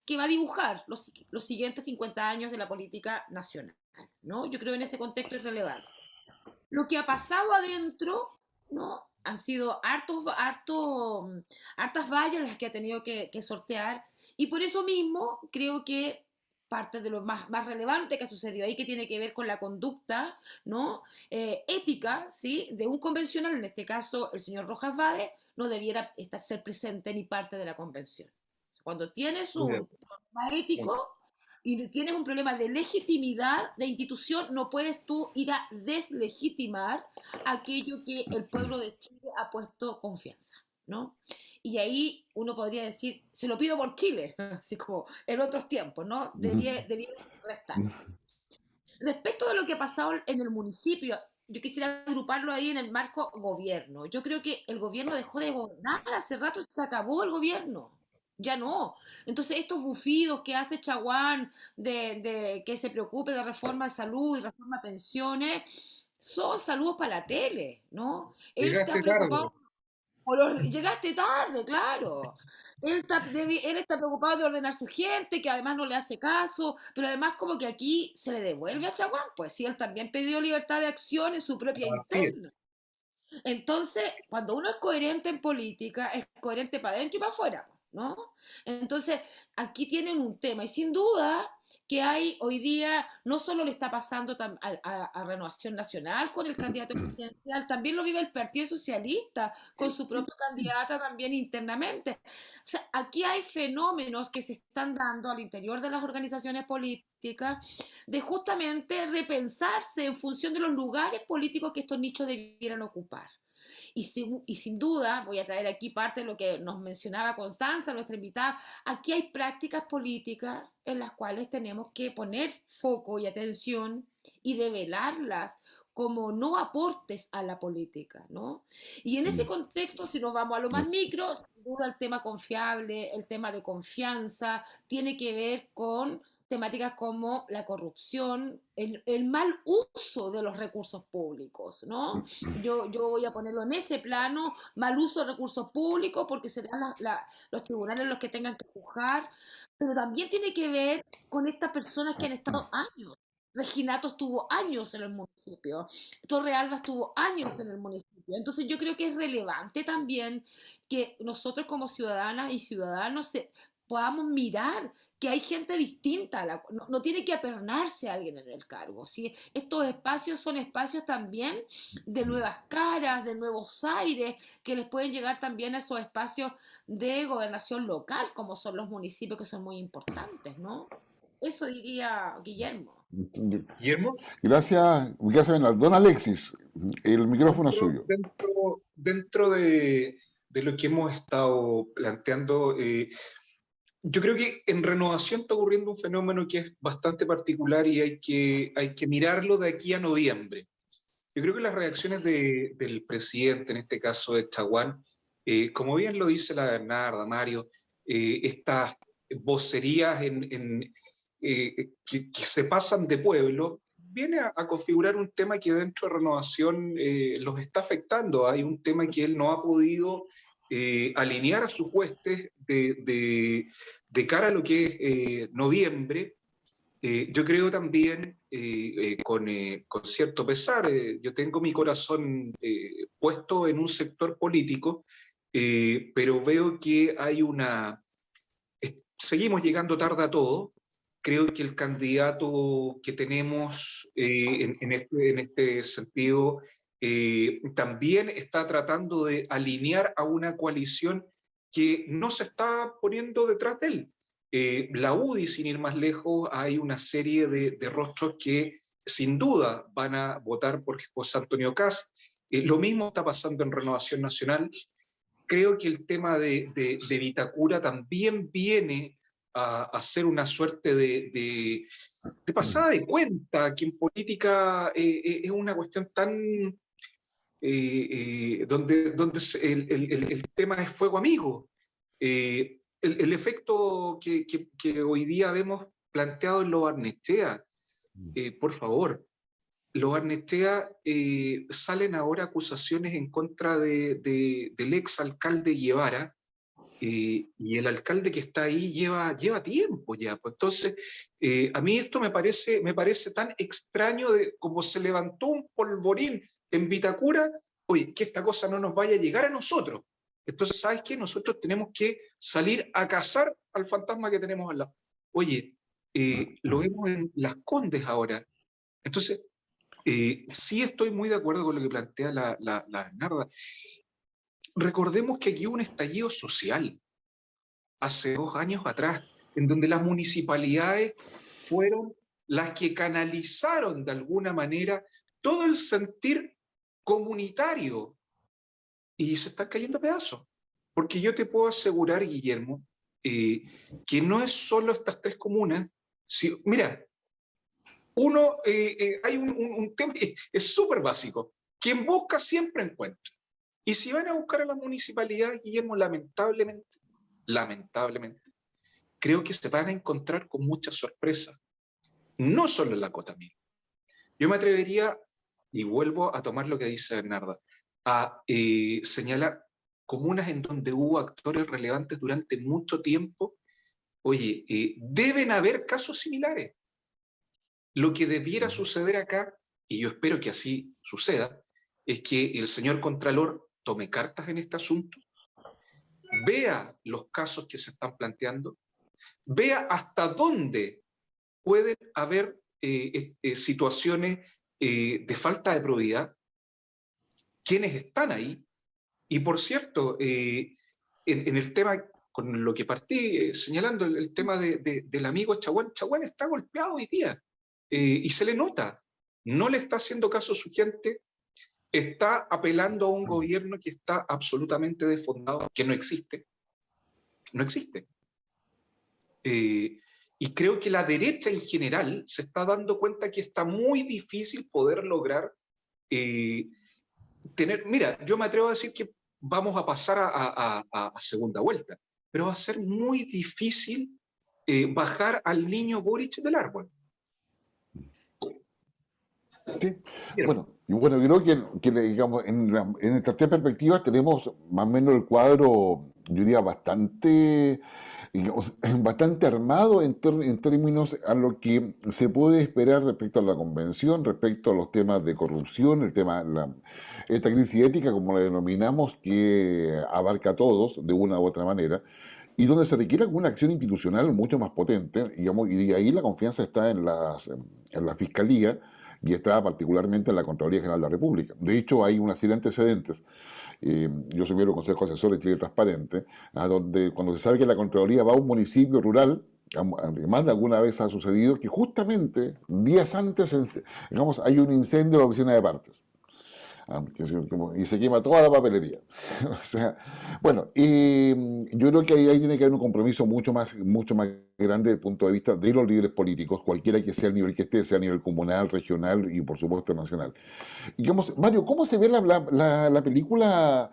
que va a dibujar los siguientes 50 años de la política nacional, ¿no? Yo creo que en ese contexto es relevante. Lo que ha pasado adentro, ¿no? Han sido hartas vallas las que ha tenido que sortear, y por eso mismo creo que parte de lo más relevante que ha sucedido ahí, que tiene que ver con la conducta, ¿no? Ética, ¿sí? De un convencional, en este caso el señor Rojas Vade, no debiera ser presente ni parte de la convención. Cuando tienes un problema ético y tienes un problema de legitimidad de institución, no puedes tú ir a deslegitimar aquello que el pueblo de Chile ha puesto confianza, ¿no? Y ahí uno podría decir, se lo pido por Chile, así como en otros tiempos, ¿no? Debiera restarse. Respecto de lo que ha pasado en el municipio, yo quisiera agruparlo ahí en el marco gobierno. Yo creo que el gobierno dejó de gobernar, hace rato se acabó el gobierno. Ya no. Entonces, estos bufidos que hace Chaguán de que se preocupe de reforma de salud y reforma de pensiones, son saludos para la tele, ¿no? Él está Llegaste tarde. preocupado llegaste tarde, claro. Él está preocupado de ordenar su gente, que además no le hace caso, pero además como que aquí se le devuelve a Chaguán, pues sí, él también pidió libertad de acción en su propia Así es. interna. Entonces, cuando uno es coherente en política, es coherente para adentro y para afuera, ¿no? Entonces, aquí tienen un tema, y sin duda que hay hoy día, no solo le está pasando a Renovación Nacional con el candidato presidencial, también lo vive el Partido Socialista con su propia candidata también internamente. O sea, aquí hay fenómenos que se están dando al interior de las organizaciones políticas de justamente repensarse en función de los lugares políticos que estos nichos debieran ocupar. Y sin duda, voy a traer aquí parte de lo que nos mencionaba Constanza, nuestra invitada, aquí hay prácticas políticas en las cuales tenemos que poner foco y atención y develarlas como no aportes a la política, ¿no? Y en ese contexto, si nos vamos a lo más micro, sin duda el tema confiable, el tema de confianza, tiene que ver con temáticas como la corrupción, el mal uso de los recursos públicos, ¿no? Yo voy a ponerlo en ese plano, mal uso de recursos públicos, porque serán los tribunales los que tengan que juzgar, pero también tiene que ver con estas personas que han estado años. Reginato estuvo años en el municipio, Torrealba estuvo años en el municipio. Entonces yo creo que es relevante también que nosotros como ciudadanas y ciudadanos podamos mirar que hay gente distinta, no tiene que apernarse a alguien en el cargo, ¿sí? Estos espacios son espacios también de nuevas caras, de nuevos aires, que les pueden llegar también a esos espacios de gobernación local, como son los municipios, que son muy importantes, ¿no? Eso diría Guillermo. Guillermo. Gracias, Bernardo. Don Alexis, el micrófono es suyo. Dentro de lo que hemos estado planteando, yo creo que en Renovación está ocurriendo un fenómeno que es bastante particular y hay que mirarlo de aquí a noviembre. Yo creo que las reacciones del presidente, en este caso de Chaguán, como bien lo dice la Bernarda, Mario, vocerías que se pasan de pueblo, viene a configurar un tema que dentro de Renovación los está afectando. Hay un tema que él no ha podido alinear a sus huestes de cara a lo que es noviembre. Yo creo también, con cierto pesar, yo tengo mi corazón puesto en un sector político, pero veo que hay seguimos llegando tarde a todo. Creo que el candidato que tenemos en este sentido también está tratando de alinear a una coalición que no se está poniendo detrás de él. La UDI, sin ir más lejos, hay una serie de rostros que sin duda van a votar por José Antonio Kast. Lo mismo está pasando en Renovación Nacional. Creo que el tema de Vitacura también viene a ser una suerte de pasada de cuenta, que en política es una cuestión tan... donde el tema es fuego amigo. El efecto que hoy día vemos planteado en Lo Barnechea, por favor, Lo Barnechea, salen ahora acusaciones en contra del ex alcalde Guevara, y el alcalde que está ahí lleva tiempo ya. Pues entonces, a mí esto me parece tan extraño de como se levantó un polvorín en Vitacura, oye, que esta cosa no nos vaya a llegar a nosotros. Entonces, ¿sabes qué? Nosotros tenemos que salir a cazar al fantasma que tenemos al lado. Oye, lo vemos en Las Condes ahora. Entonces, sí estoy muy de acuerdo con lo que plantea la Bernarda. Recordemos que aquí hubo un estallido social hace 2 años atrás, en donde las municipalidades fueron las que canalizaron de alguna manera todo el sentir comunitario, y se están cayendo a pedazos. Porque yo te puedo asegurar, Guillermo, que no es solo estas 3 comunas. Mira, hay un tema, es súper básico. Quien busca siempre encuentra. Y si van a buscar a la municipalidad, Guillermo, lamentablemente, creo que se van a encontrar con muchas sorpresas. No solo en la Cotamil. Yo me atrevería, y vuelvo a tomar lo que dice Bernarda, a señalar comunas en donde hubo actores relevantes durante mucho tiempo. Oye, deben haber casos similares. Lo que debiera suceder acá, y yo espero que así suceda, es que el señor Contralor tome cartas en este asunto, vea los casos que se están planteando, vea hasta dónde pueden haber situaciones de falta de probidad, quiénes están ahí. Y por cierto, en el tema, con lo que partí señalando, el tema del amigo Chaguán está golpeado hoy día, y se le nota, no le está haciendo caso a su gente, está apelando a un gobierno que está absolutamente desfondado, que no existe. Y creo que la derecha en general se está dando cuenta que está muy difícil poder lograr mira, yo me atrevo a decir que vamos a pasar a segunda vuelta, pero va a ser muy difícil bajar al niño Boric del árbol. Sí, bueno, creo que digamos, en estas 3 perspectivas tenemos más o menos el cuadro, yo diría, bastante, digamos, bastante armado en términos a lo que se puede esperar respecto a la convención, respecto a los temas de corrupción, esta crisis ética, como la denominamos, que abarca a todos de una u otra manera, y donde se requiere alguna acción institucional mucho más potente, digamos, y ahí la confianza está en la Fiscalía, y está particularmente en la Contraloría General de la República. De hecho, hay una serie de antecedentes. Yo soy miembro del Consejo Asesor de Chile Transparente, donde cuando se sabe que la Contraloría va a un municipio rural, más de alguna vez ha sucedido que justamente días antes, digamos, hay un incendio en la oficina de partes. Y se quema toda la papelería. O sea, bueno, y yo creo que ahí tiene que haber un compromiso mucho más grande desde el punto de vista de los líderes políticos, cualquiera que sea el nivel que esté, sea a nivel comunal, regional y por supuesto nacional. Mario, ¿cómo se ve la película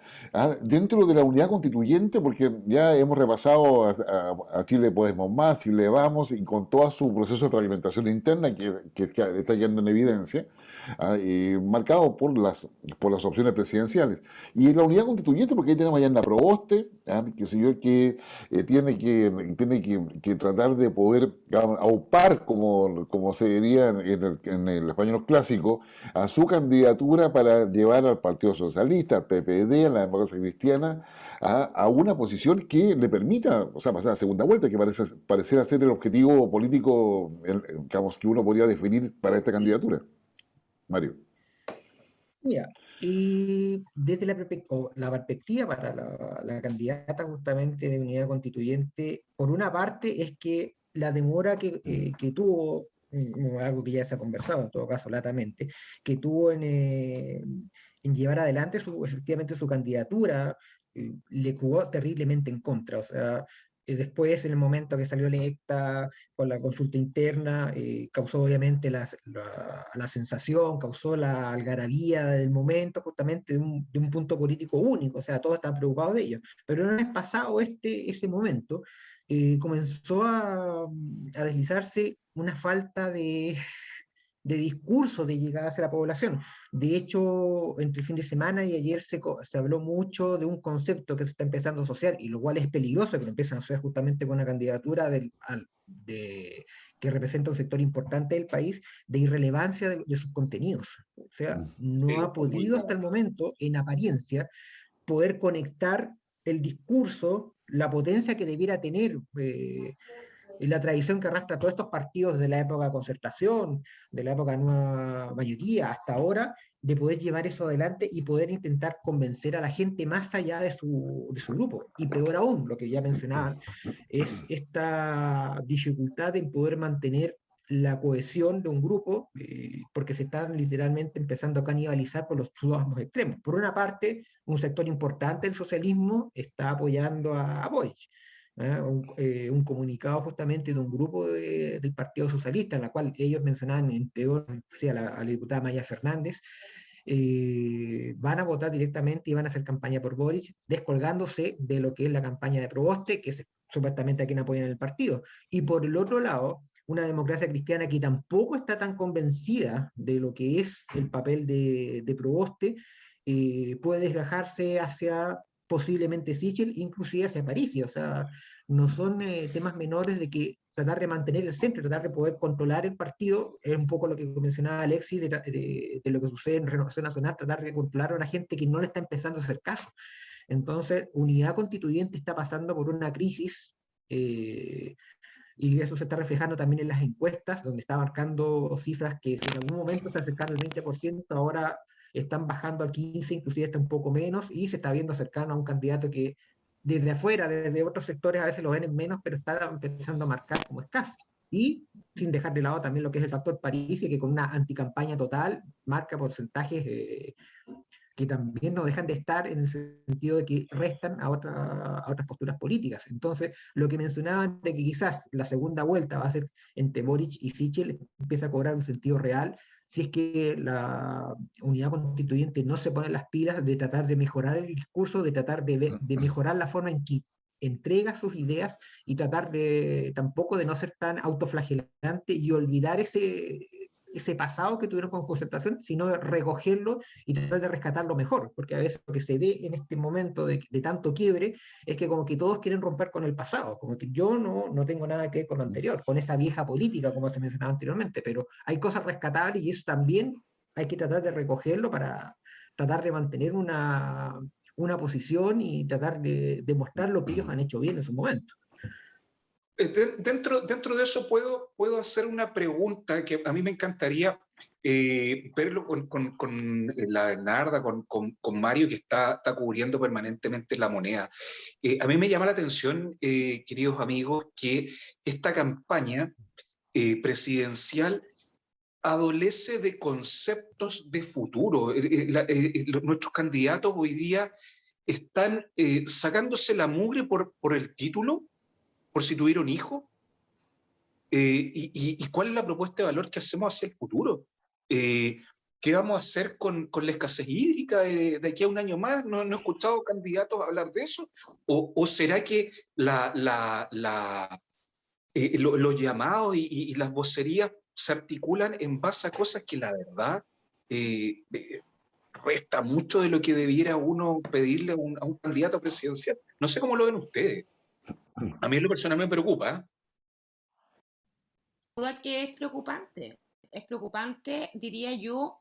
dentro de la unidad constituyente? Porque ya hemos repasado a Chile Podemos Más, Chile Vamos, y con todo su proceso de fragmentación interna que está quedando en evidencia, y marcado por las opciones presidenciales. Y la unidad constituyente, porque ahí tenemos ya en la Proboste, que señor que tiene que tratar de poder aupar, como se diría en el español clásico, a su candidatura para llevar al Partido Socialista, al PPD, a la democracia cristiana, a una posición que le permita, o sea, pasar a segunda vuelta, que pareciera ser el objetivo político, digamos, que uno podría definir para esta candidatura. Mario. Mira, y desde la perspectiva para la candidata justamente de unidad constituyente, por una parte es que la demora que tuvo, algo que ya se ha conversado en todo caso latamente, que tuvo en llevar adelante efectivamente su candidatura, le jugó terriblemente en contra. O sea, después, en el momento que salió electa con la consulta interna, causó obviamente la sensación, causó la algarabía del momento, justamente de un punto político único. O sea, todos estaban preocupados de ello. Pero una vez pasado ese momento, comenzó a deslizarse una falta de discurso de llegada hacia la población. De hecho, entre el fin de semana y ayer se habló mucho de un concepto que se está empezando a asociar, y lo cual es peligroso, que lo empiezan a asociar justamente con una candidatura que representa un sector importante del país, de irrelevancia de sus contenidos. O sea, no ha podido hasta el momento, en apariencia, poder conectar el discurso, la potencia que debiera tener la tradición que arrastra todos estos partidos de la época de concertación, de la época de nueva mayoría hasta ahora, de poder llevar eso adelante y poder intentar convencer a la gente más allá de su grupo. Y peor aún, lo que ya mencionaban, es esta dificultad en poder mantener la cohesión de un grupo, porque se están literalmente empezando a canibalizar por los ambos extremos. Por una parte, un sector importante del socialismo está apoyando a Boric, un comunicado justamente de un grupo del Partido Socialista, en la cual ellos mencionaban, entre otros, a la diputada Maya Fernández, van a votar directamente y van a hacer campaña por Boric, descolgándose de lo que es la campaña de Proboste, que es supuestamente a quien apoyan el partido. Y por el otro lado, una democracia cristiana que tampoco está tan convencida de lo que es el papel de Proboste, puede desgajarse hacia posiblemente Sichel, inclusive hacia París. O sea, no son temas menores de que tratar de mantener el centro, tratar de poder controlar el partido, es un poco lo que mencionaba Alexis de lo que sucede en Renovación Nacional, tratar de controlar a una gente que no le está empezando a hacer caso. Entonces, Unidad Constituyente está pasando por una crisis, y eso se está reflejando también en las encuestas, donde está marcando cifras que si en algún momento se acercaron al 20%, ahora están bajando al 15%, inclusive está un poco menos, y se está viendo cercano a un candidato que desde afuera, desde otros sectores, a veces lo ven en menos, pero está empezando a marcar como escaso. Y sin dejar de lado también lo que es el factor París, que con una anticampaña total marca porcentajes que también no dejan de estar en el sentido de que restan a otras posturas políticas. Entonces, lo que mencionaban de que quizás la segunda vuelta va a ser entre Boric y Sichel empieza a cobrar un sentido real si es que la unidad constituyente no se pone las pilas de tratar de mejorar el discurso, de tratar de mejorar la forma en que entrega sus ideas, y tratar tampoco de no ser tan autoflagelante y olvidar ese pasado que tuvieron con concertación, sino recogerlo y tratar de rescatarlo mejor, porque a veces lo que se ve en este momento de tanto quiebre es que como que todos quieren romper con el pasado, como que yo no tengo nada que ver con lo anterior, con esa vieja política, como se mencionaba anteriormente, pero hay cosas rescatables y eso también hay que tratar de recogerlo para tratar de mantener una posición y tratar de demostrar lo que ellos han hecho bien en su momento. Dentro de eso puedo hacer una pregunta que a mí me encantaría verlo con la Bernarda, con Mario, que está cubriendo permanentemente La Moneda. A mí me llama la atención, queridos amigos, que esta campaña presidencial adolece de conceptos de futuro. Nuestros candidatos hoy día están sacándose la mugre por el título, por si tuvieron hijos. ¿Y cuál es la propuesta de valor que hacemos hacia el futuro? ¿Qué vamos a hacer con la escasez hídrica de aquí a un año más? ¿No he escuchado candidatos hablar de eso? ¿O será que los llamados y las vocerías se articulan en base a cosas que la verdad resta mucho de lo que debiera uno pedirle a un candidato presidencial? No sé cómo lo ven ustedes. A mí en lo personal me preocupa. Duda que es preocupante, diría yo,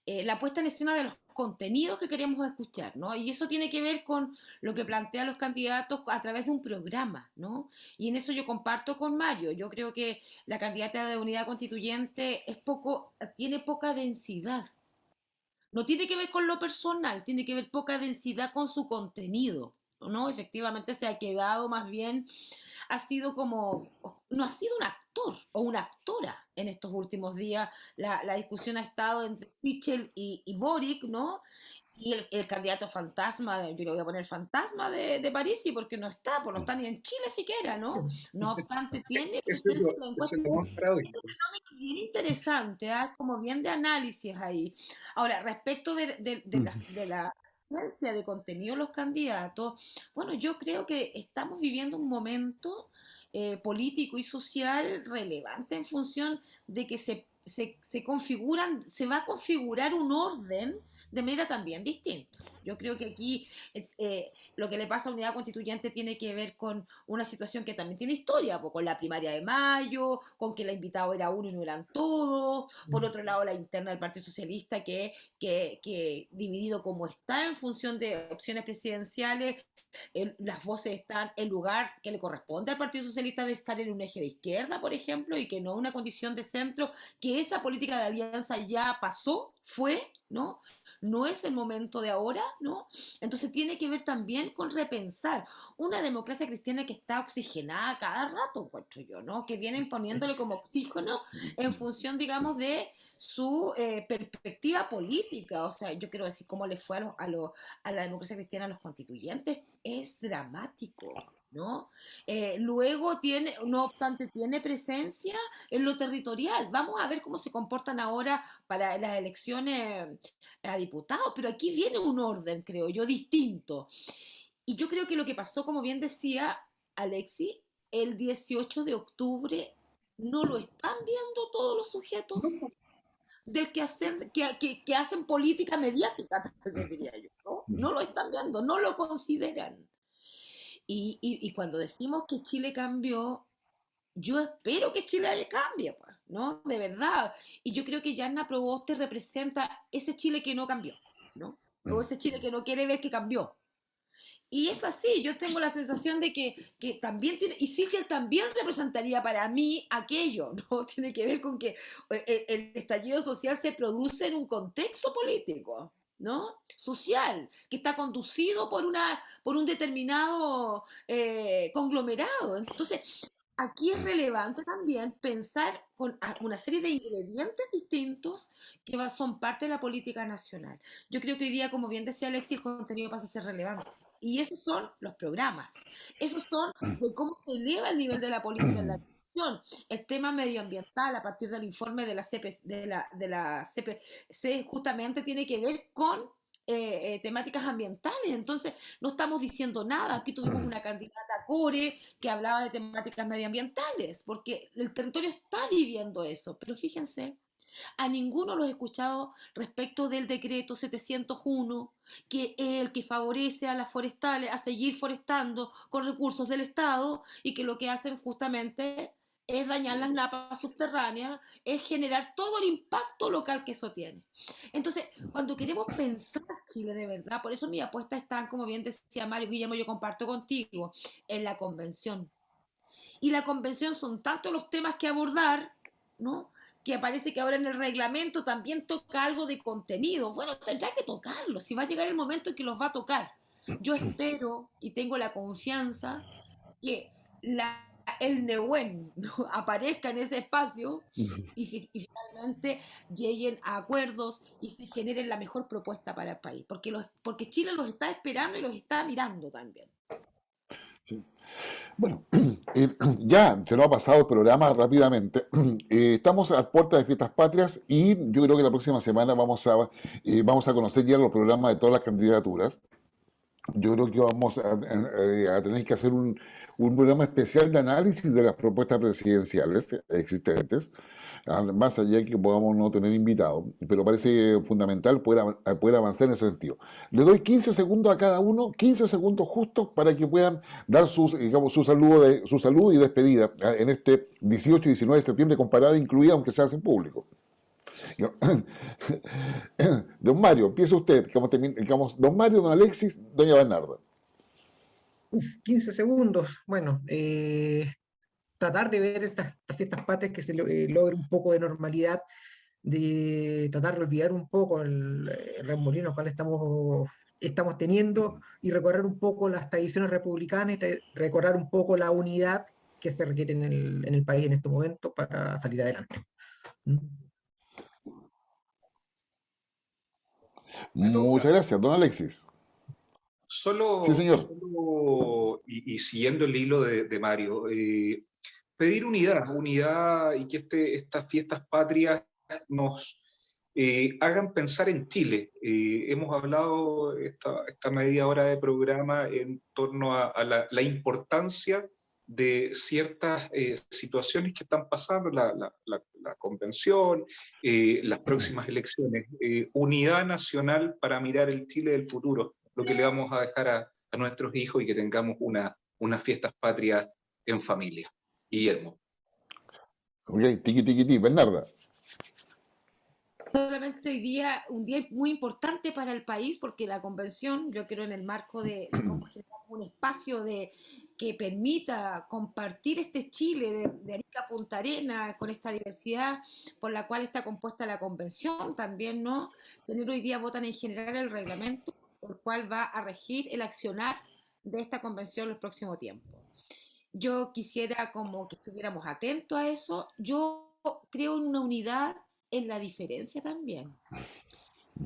la puesta en escena de los contenidos que queremos escuchar, ¿no? Y eso tiene que ver con lo que plantean los candidatos a través de un programa, ¿no? Y en eso yo comparto con Mario. Yo creo que la candidata de Unidad Constituyente tiene poca densidad. No tiene que ver con lo personal, tiene que ver poca densidad con su contenido, ¿no? Efectivamente se ha quedado más bien, ha sido como, no ha sido un actor o una actora en estos últimos días. La discusión ha estado entre Sichel y Boric, ¿no? Y el candidato fantasma, yo le voy a poner fantasma de Parisi porque no está, pues no está ni en Chile siquiera, ¿no? No obstante, tiene presencia en la encuesta. Es bien interesante, ¿ah? Como bien de análisis ahí. Ahora, respecto de la ciencia de contenido de los candidatos, bueno, yo creo que estamos viviendo un momento político y social relevante en función de que se va a configurar un orden de manera también distinta. Yo creo que aquí lo que le pasa a Unidad Constituyente tiene que ver con una situación que también tiene historia, pues, con la primaria de mayo, con que el invitado era uno y no eran todos, por otro lado la interna del Partido Socialista que dividido como está en función de opciones presidenciales, las voces están en lugar que le corresponde al Partido Socialista de estar en un eje de izquierda, por ejemplo, y que no una condición de centro, que esa política de alianza ya pasó, ¿no? No es el momento de ahora, ¿no? Entonces tiene que ver también con repensar una democracia cristiana que está oxigenada cada rato, encuentro yo, ¿no? Que vienen poniéndole como oxígeno en función, digamos, de su perspectiva política. O sea, yo quiero decir cómo le fue a la democracia cristiana a los constituyentes, es dramático, ¿no? Luego no obstante, tiene presencia en lo territorial. Vamos a ver cómo se comportan ahora para las elecciones a diputados, pero aquí viene un orden, creo yo, distinto. Y yo creo que lo que pasó, como bien decía Alexi, el 18 de octubre no lo están viendo todos los sujetos del que hacen política mediática, tal vez diría yo, ¿no? No lo están viendo, no lo consideran. Y cuando decimos que Chile cambió, yo espero que Chile cambie, pues, ¿no? De verdad. Y yo creo que Yarna Proboste representa ese Chile que no cambió, ¿no? O ese Chile que no quiere ver que cambió. Y es así, yo tengo la sensación de que también tiene, y Sichel también representaría para mí aquello, ¿no? Tiene que ver con que el estallido social se produce en un contexto político, ¿no? Social, que está conducido por un determinado conglomerado. Entonces, aquí es relevante también pensar con una serie de ingredientes distintos que son parte de la política nacional. Yo creo que hoy día, como bien decía Alexis, el contenido pasa a ser relevante. Y esos son los programas. Esos son de cómo se eleva el nivel de la política en la discusión. El tema medioambiental, a partir del informe de la CPC, justamente tiene que ver con temáticas ambientales. Entonces, no estamos diciendo nada. Aquí tuvimos una candidata Core que hablaba de temáticas medioambientales, porque el territorio está viviendo eso. Pero fíjense, a ninguno los he escuchado respecto del decreto 701, que es el que favorece a las forestales a seguir forestando con recursos del Estado y que lo que hacen justamente es dañar las napas subterráneas, es generar todo el impacto local que eso tiene. Entonces, cuando queremos pensar Chile de verdad, por eso mi apuesta está, como bien decía Mario Guillermo, yo comparto contigo, en la convención. Y la convención son tantos los temas que abordar, ¿no? Que parece que ahora en el reglamento también toca algo de contenido. Bueno, tendrá que tocarlo, si va a llegar el momento en que los va a tocar. Yo espero y tengo la confianza que el Nehuen, ¿no? aparezca en ese espacio y finalmente lleguen a acuerdos y se generen la mejor propuesta para el país, porque Chile los está esperando y los está mirando también. Sí. Bueno, ya se nos ha pasado el programa rápidamente. Estamos a las puertas de Fiestas Patrias y yo creo que la próxima semana vamos a conocer ya los programas de todas las candidaturas. Yo creo que vamos a tener que hacer un programa especial de análisis de las propuestas presidenciales existentes, más allá de que podamos no tener invitados, pero parece fundamental poder avanzar en ese sentido. Le doy 15 segundos a cada uno, 15 segundos justos para que puedan dar digamos, su saludo y despedida en este 18 y 19 de septiembre con parada incluida, aunque sea sin público. Don Mario, empieza usted, digamos, don Mario, don Alexis, doña Bernarda. 15 segundos. Bueno, tratar de ver estas fiestas patrias que se logre un poco de normalidad, de tratar de olvidar un poco el remolino al cual estamos teniendo y recorrer un poco las tradiciones republicanas y recordar un poco la unidad que se requiere en el país en este momento para salir adelante. Muchas gracias, don Alexis. Sí, señor. Y siguiendo el hilo de Mario, pedir unidad y que estas fiestas patrias nos hagan pensar en Chile. Hemos hablado esta media hora de programa en torno a la importancia de ciertas situaciones que están pasando, la convención, las próximas elecciones, unidad nacional para mirar el Chile del futuro, lo que le vamos a dejar a nuestros hijos y que tengamos unas fiestas patrias en familia. Guillermo. Ok, tiqui, Bernarda. Solamente hoy día, un día muy importante para el país, porque la convención, yo creo en el marco de cómo generar un espacio que permita compartir este Chile de Arica a Punta Arenas, con esta diversidad por la cual está compuesta la convención, también, ¿no? Tener hoy día votan en general el reglamento, el cual va a regir el accionar de esta convención en los próximos tiempos. Yo quisiera como que estuviéramos atentos a eso. Yo creo en una unidad en la diferencia también.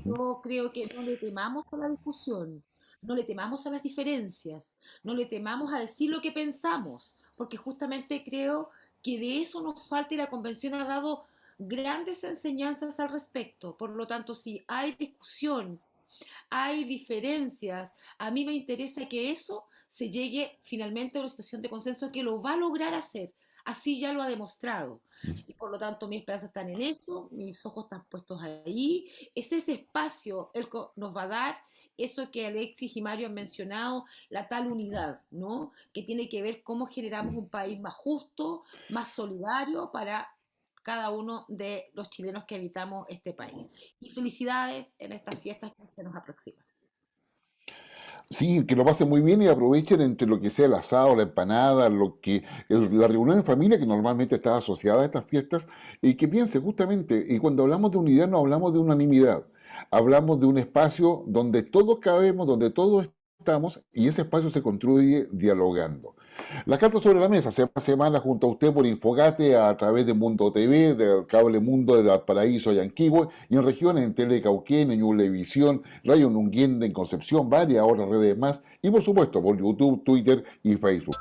Yo creo que no le temamos a la discusión, no le temamos a las diferencias, no le temamos a decir lo que pensamos, porque justamente creo que de eso nos falta y la convención ha dado grandes enseñanzas al respecto. Por lo tanto, si hay discusión, hay diferencias, a mí me interesa que eso se llegue finalmente a una situación de consenso que lo va a lograr hacer. Así ya lo ha demostrado. Y por lo tanto, mis esperanzas están en eso, mis ojos están puestos ahí. Es ese espacio el que nos va a dar eso que Alexis y Mario han mencionado, la tal unidad, ¿no? Que tiene que ver cómo generamos un país más justo, más solidario para cada uno de los chilenos que habitamos este país. Y felicidades en estas fiestas que se nos aproximan. Sí, que lo pasen muy bien y aprovechen entre lo que sea el asado, la empanada, la reunión en familia que normalmente está asociada a estas fiestas, y que piensen justamente, y cuando hablamos de unidad no hablamos de unanimidad, hablamos de un espacio donde todos cabemos, donde todos estamos, y ese espacio se construye dialogando. Las cartas sobre la mesa, semana junto a usted por Infogate a través de Mundo TV, del Cable Mundo de Valparaíso y Anquihue, y en regiones en Telecauquén, en Ñublevisión, Radio Nunguén en Concepción, varias otras redes más, y por supuesto por YouTube, Twitter y Facebook.